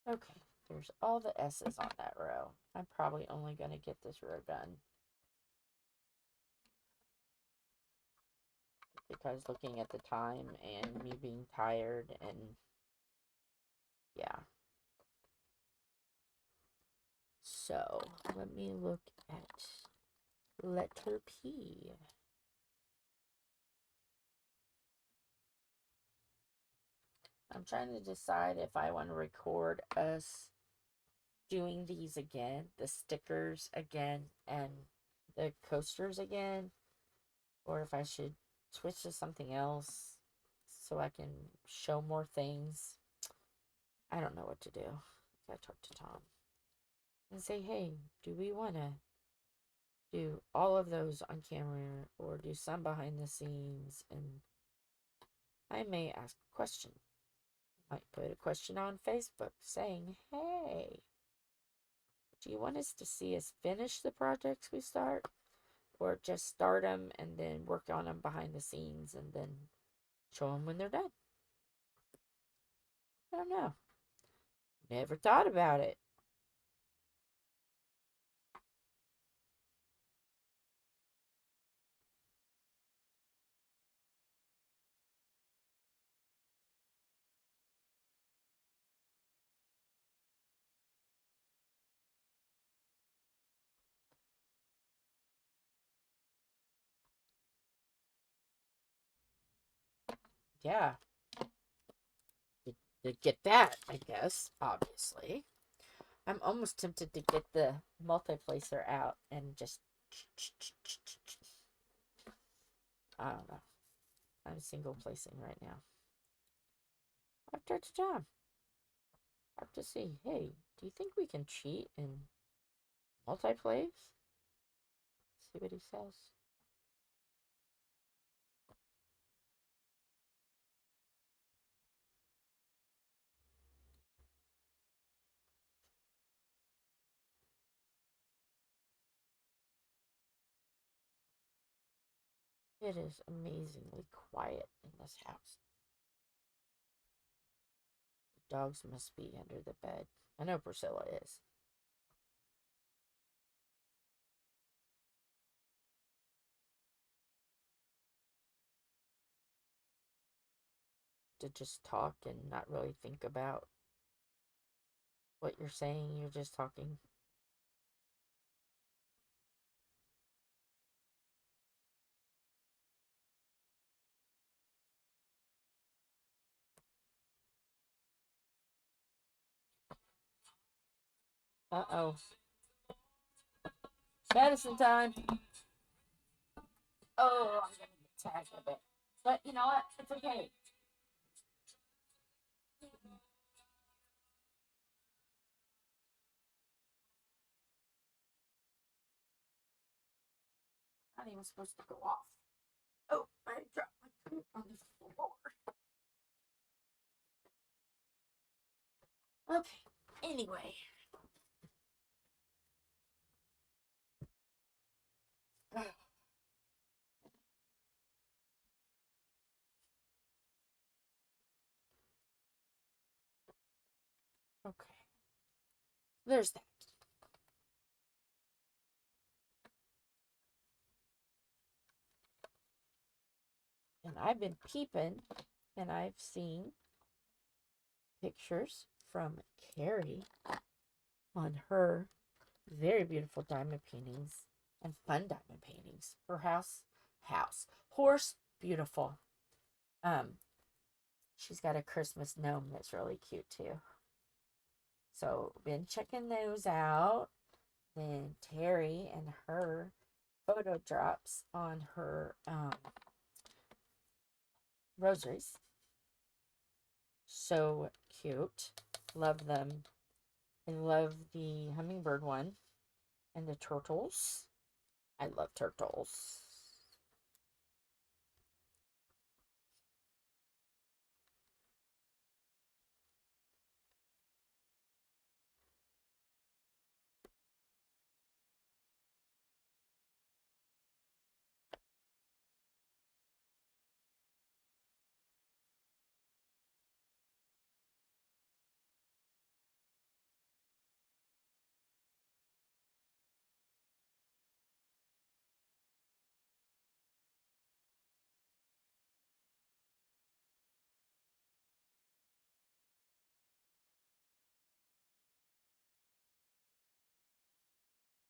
Okay, there's all the S's on that row. I'm probably only going to get this row done because looking at the time and me being tired and yeah. So let me look at letter P. I'm trying to decide if I want to record us doing these again, the stickers again, and the coasters again, or if I should switch to something else so I can show more things. I don't know what to do. I gotta talk to Tom and say, hey, do we want to do all of those on camera or do some behind the scenes? And I may ask a question. Might put a question on Facebook saying, hey, do you want us to see us finish the projects we start? Or just start them and then work on them behind the scenes and then show them when they're done? I don't know. Never thought about it. Yeah. To get that, I guess, obviously. I'm almost tempted to get the multi-placer out and just... I don't know. I'm single placing right now. I've talked to John. I have to see, hey, do you think we can cheat and multi-place? See what he says. It is amazingly quiet in this house. The dogs must be under the bed. I know Priscilla is. To just talk and not really think about what you're saying. You're just talking. Uh-oh. Medicine time. Oh, I'm going to get tagged a bit. But you know what? It's okay. Not even supposed to go off. Oh, I dropped my coat on the floor. Okay. Anyway. Okay. There's that. And I've been peeping, and I've seen pictures from Carrie on her very beautiful diamond paintings and fun diamond paintings. Her horse, beautiful. She's got a Christmas gnome that's really cute too. So been checking those out. Then Terry and her photo drops on her rosaries. So cute. Love them. I love the hummingbird one and the turtles. I love turtles.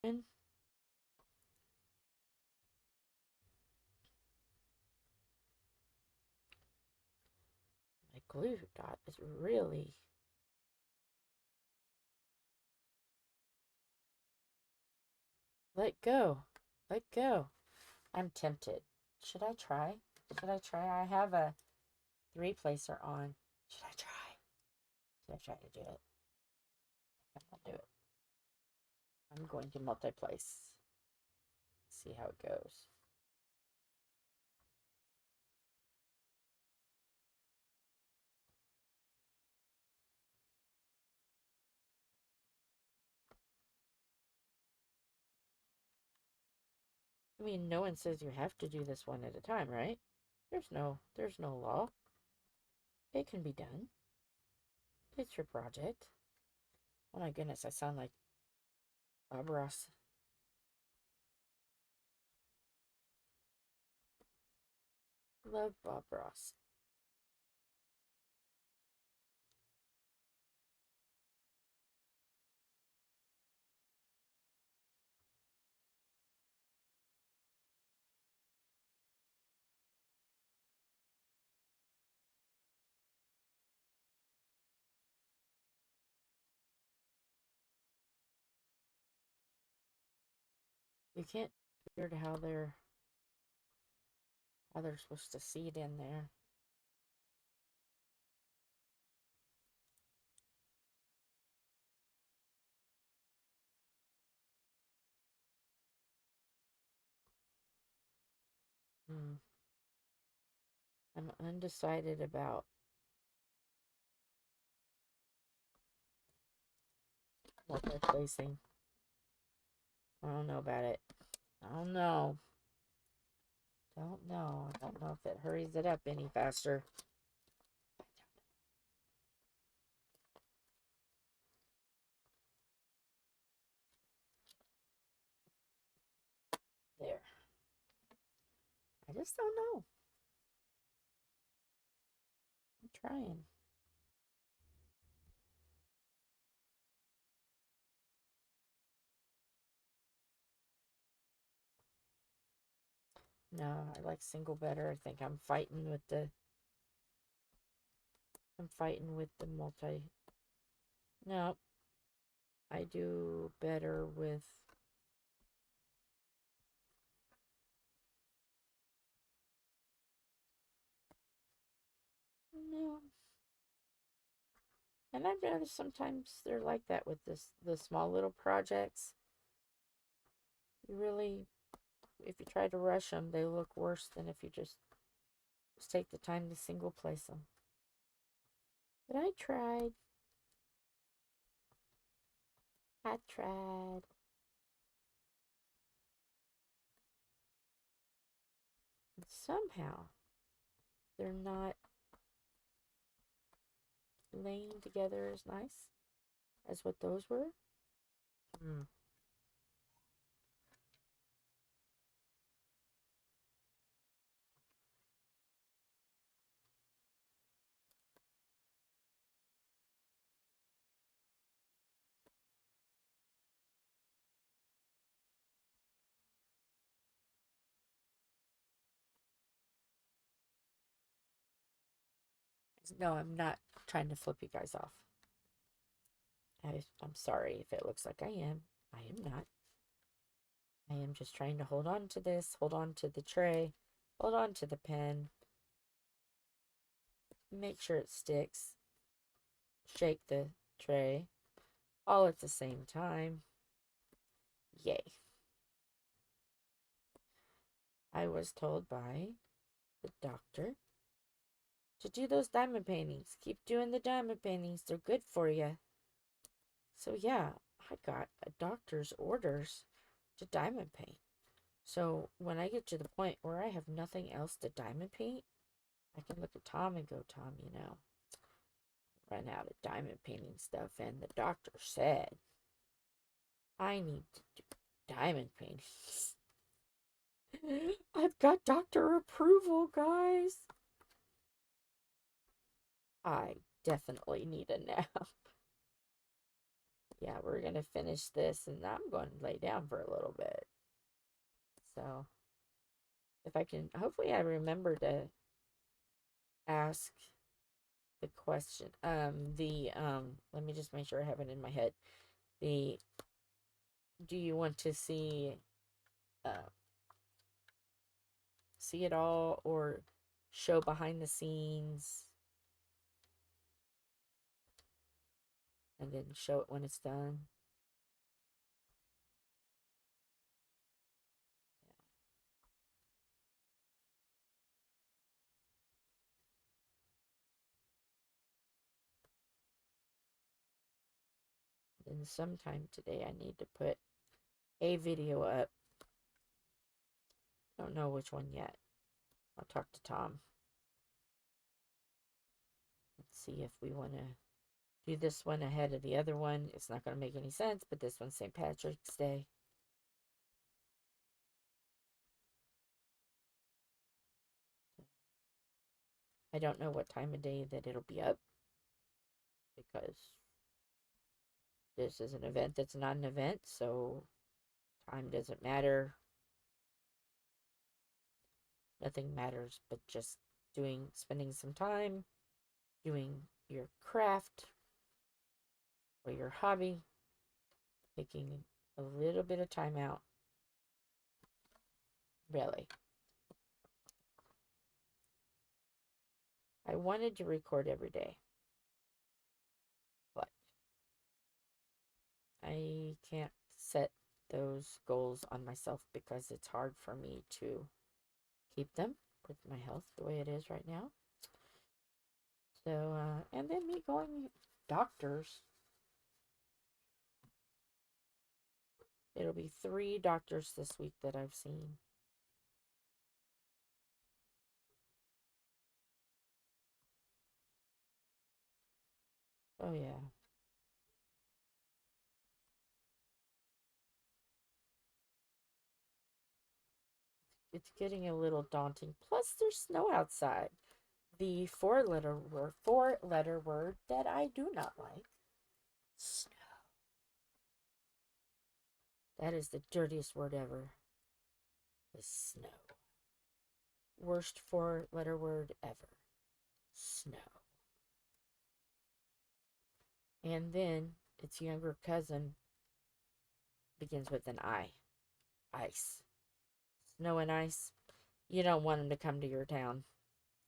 And my glue dot is really... Let go. Let go. I'm tempted. Should I try? Should I try? I have a 3-placer on. Should I try? Should I try to do it? I'm gonna do it. I'm going to multi-place. See how it goes. I mean, no one says you have to do this one at a time, right? There's no law. It can be done. It's your project. Oh my goodness, I sound like Bob Ross. Love Bob Ross. You can't figure out how they're supposed to see it in there. I'm undecided about multi-placing. I don't know about it. I don't know. Don't know. I don't know if it hurries it up any faster. There. I just don't know. I'm trying. No, I like single better. I think I'm fighting with the multi. No, I do better with... No. And I've noticed sometimes they're like that with the small little projects. You really, if you try to rush them, they look worse than if you just take the time to single place them. But I tried. I tried. And somehow, they're not laying together as nice as what those were. No, I'm not trying to flip you guys off. I'm sorry if it looks like I am. I am not. I am just trying to hold on to this, hold on to the tray, hold on to the pen, make sure it sticks, shake the tray, all at the same time. Yay. I was told by the doctor to do those diamond paintings. Keep doing the diamond paintings. They're good for you. So yeah, I got a doctor's orders to diamond paint. So when I get to the point where I have nothing else to diamond paint, I can look at Tom and go, Tom, you know, run out of diamond painting stuff. And the doctor said, I need to do diamond paintings. I've got doctor approval, guys. I definitely need a nap. Yeah, we're going to finish this, and I'm going to lay down for a little bit. So, if I can, hopefully I remember to ask the question. Let me just make sure I have it in my head. Do you want to see it all, or show behind the scenes and then show it when it's done? Then sometime today I need to put a video up. Don't know which one yet. I'll talk to Tom. Let's see if we want to do this one ahead of the other one. It's not going to make any sense, but this one's St. Patrick's Day. I don't know what time of day that it'll be up, because this is an event that's not an event, so time doesn't matter. Nothing matters but just spending some time doing your craft or your hobby, taking a little bit of time out. Really. I wanted to record every day, but I can't set those goals on myself because it's hard for me to keep them with my health the way it is right now. So, and then me going doctors. It'll be 3 doctors this week that I've seen. Oh, yeah. It's getting a little daunting. Plus, there's snow outside. The four-letter word that I do not like. Snow. That is the dirtiest word ever. The snow. Worst 4-letter word ever. Snow. And then its younger cousin begins with an I. Ice. Snow and ice. You don't want them to come to your town.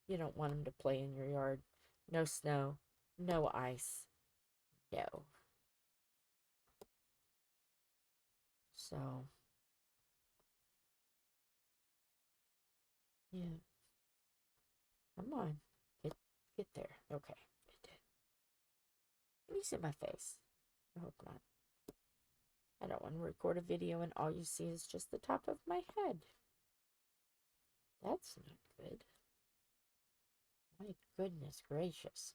You don't want them to play in your yard. No snow. No ice. No. So, yeah. Come on. Get there. Okay. It did. Can you see my face? I hope not. I don't want to record a video and all you see is just the top of my head. That's not good. My goodness gracious.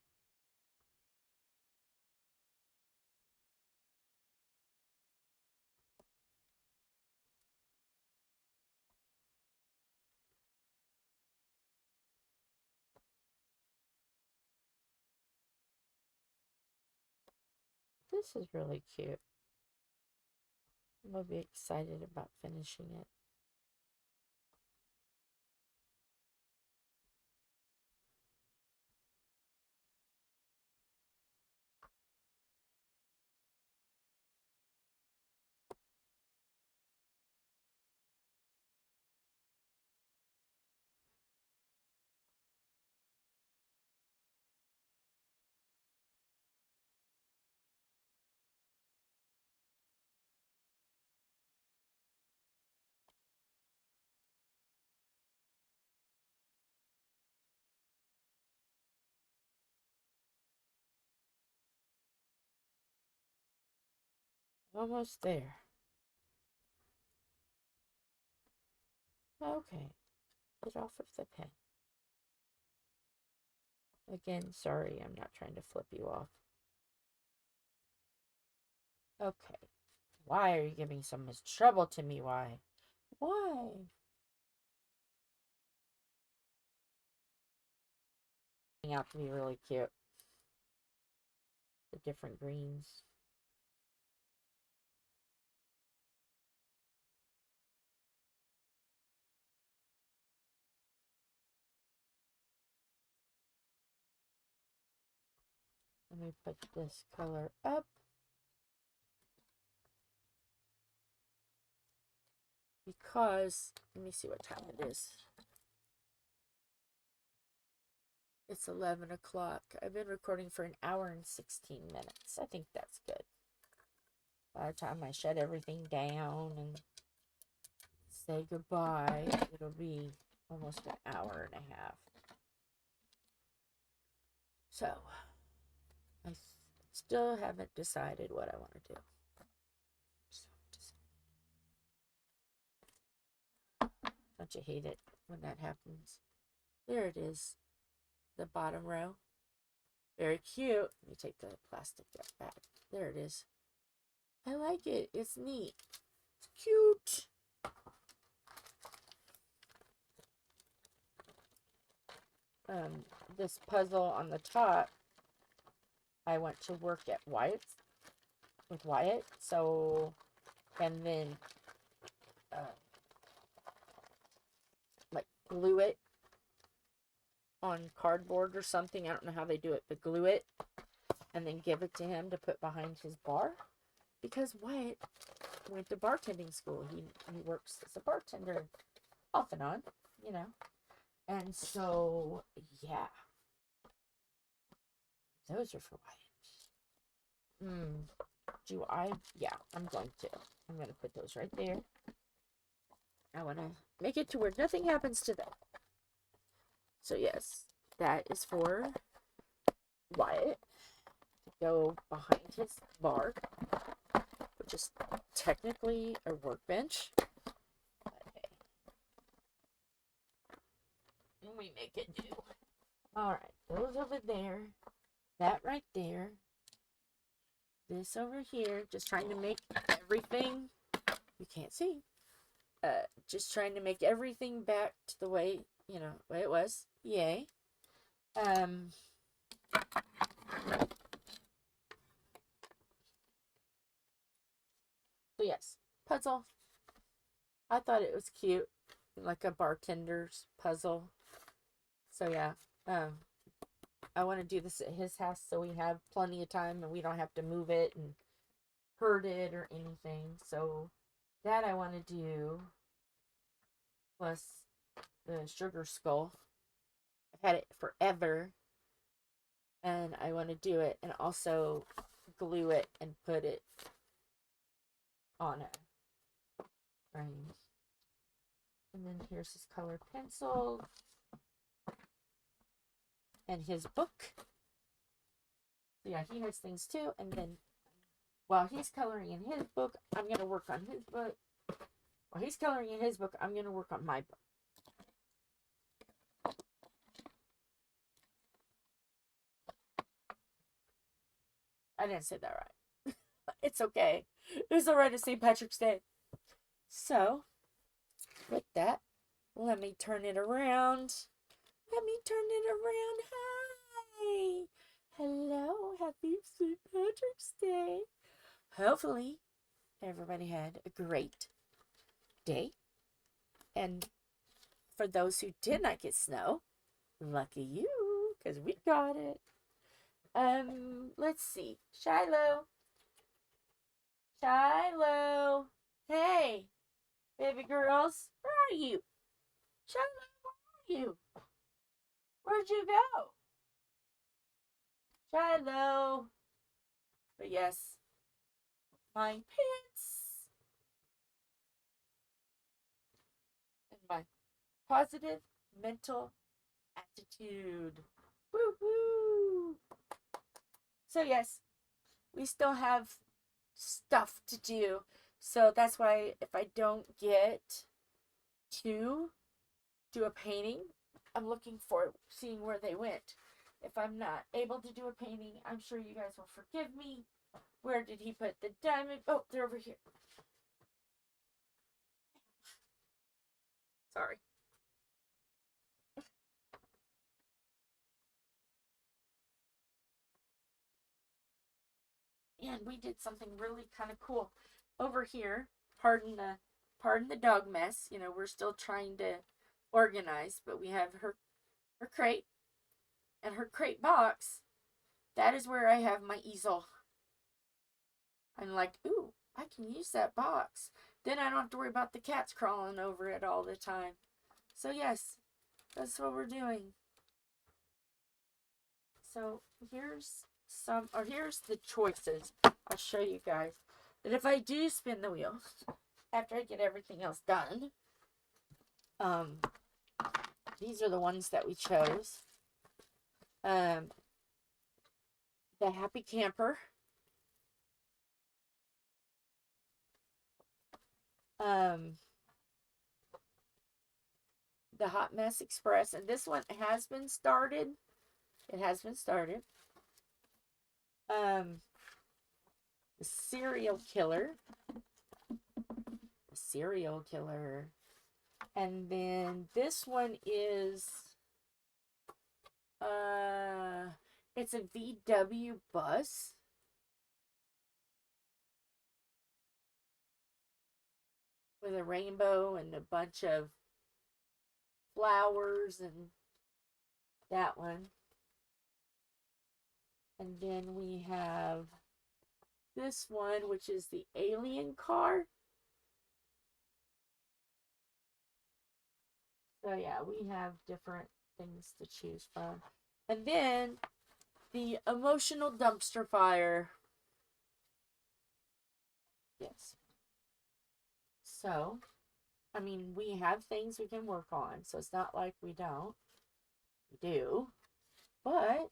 This is really cute. I'm going to be excited about finishing it. Almost there. Okay. Get off of the pen. Again, sorry, I'm not trying to flip you off. Okay. Why are you giving so much trouble to me? Why? Why? Out to be really cute. The different greens. Let me put this color up. Because, let me see what time it is. It's 11 o'clock. I've been recording for an hour and 16 minutes. I think that's good. By the time I shut everything down and say goodbye, it'll be almost an hour and a half. So, I still haven't decided what I want to do. Don't you hate it when that happens? There it is. The bottom row. Very cute. Let me take the plastic back. There it is. I like it. It's neat. It's cute. This puzzle on the top, I went to work at Wyatt's with Wyatt. So, and then like glue it on cardboard or something. I don't know how they do it, but glue it and then give it to him to put behind his bar, because Wyatt went to bartending school. He works as a bartender off and on, you know. And so, yeah. Those are for Wyatt. Do I? Yeah, I'm going to. I'm going to put those right there. I want to make it to where nothing happens to them. So, yes, that is for Wyatt to go behind his bar, which is technically a workbench. But hey, we make it do. Alright, those over there. That right there. This over here. Just trying to make everything, you can't see, just trying to make everything back to the way, you know, way it was. Yay. So yes, puzzle. I thought it was cute, like a bartender's puzzle. So yeah, I want to do this at his house so we have plenty of time and we don't have to move it and hurt it or anything. So that I want to do, plus the sugar skull. I've had it forever and I want to do it and also glue it and put it on a frame. And then here's his colored pencil and his book. So yeah, he has things too. And then while he's coloring in his book, I'm going to work on his book. While he's coloring in his book, I'm going to work on my book. I didn't say that right. It's okay. It's alright, it's St. Patrick's Day. So, with that, let me turn it around. Let me turn it around. Hi. Hello. Happy St. Patrick's Day. Hopefully, everybody had a great day. And for those who did not get snow, lucky you, because we got it. Let's see. Shiloh. Shiloh. Hey, baby girls. Where are you? Shiloh, where are you? Where'd you go? Shiloh. But yes, my pants and my positive mental attitude. Woo-hoo! So yes, we still have stuff to do. So that's why if I don't get to do a painting, I'm looking for seeing where they went. If I'm not able to do a painting, I'm sure you guys will forgive me. Where did he put the diamond? Oh, they're over here. Sorry. And we did something really kind of cool over here. Pardon the dog mess. You know, we're still trying to organize, but we have her crate and her crate box. That is where I have my easel. I'm like, ooh, I can use that box. Then I don't have to worry about the cats crawling over it all the time. So yes, that's what we're doing. So here's the choices. I'll show you guys that if I do spin the wheel after I get everything else done, these are the ones that we chose. The Happy Camper, the Hot Mess Express, and this one has been started. It has been started. The Serial Killer. And then this one is it's a VW bus. With a rainbow and a bunch of flowers, and that one. And then we have this one, which is the alien car. So yeah, we have different things to choose from. And then the emotional dumpster fire. Yes. So, I mean, we have things we can work on. So it's not like we don't. We do. But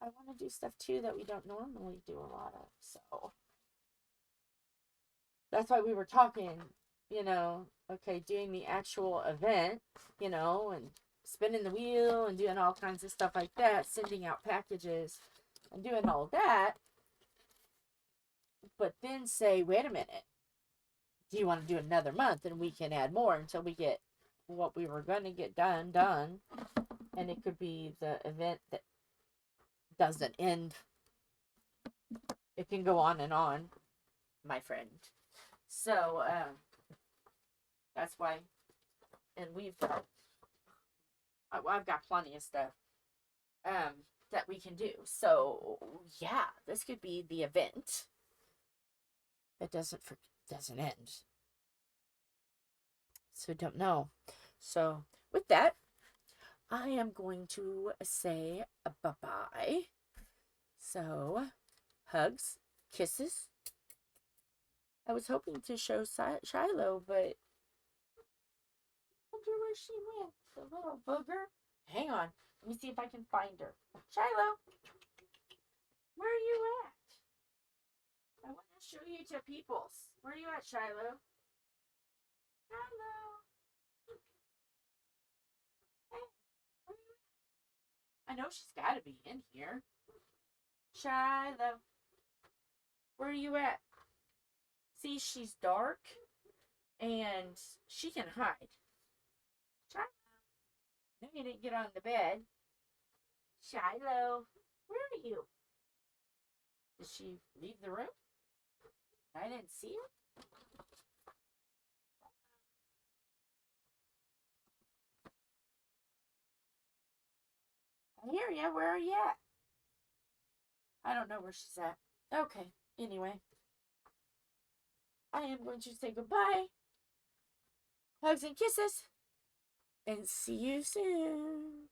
I want to do stuff too that we don't normally do a lot of. So that's why we were talking, you know, okay, doing the actual event, you know, and spinning the wheel and doing all kinds of stuff like that, sending out packages and doing all that. But then say, wait a minute, do you want to do another month? And we can add more until we get what we were going to get done. And it could be the event that doesn't end. It can go on and on, my friend. So, that's why. And I've got plenty of stuff that we can do. So yeah, this could be the event that doesn't end. So don't know. So with that, I am going to say bye-bye. So hugs, kisses. I was hoping to show Shiloh, but I wonder where she went. The little booger. Hang on. Let me see if I can find her. Shiloh, where are you at? I want to show you to peoples. Where are you at, Shiloh? Shiloh. Hey, where are you at? I know she's got to be in here. Shiloh, where are you at? See, she's dark, and she can hide. Shiloh, no, you didn't get on the bed. Shiloh, where are you? Did she leave the room? I didn't see her. I hear ya. Where are you at? I don't know where she's at. Okay. Anyway, I am going to say goodbye. Hugs and kisses. And see you soon.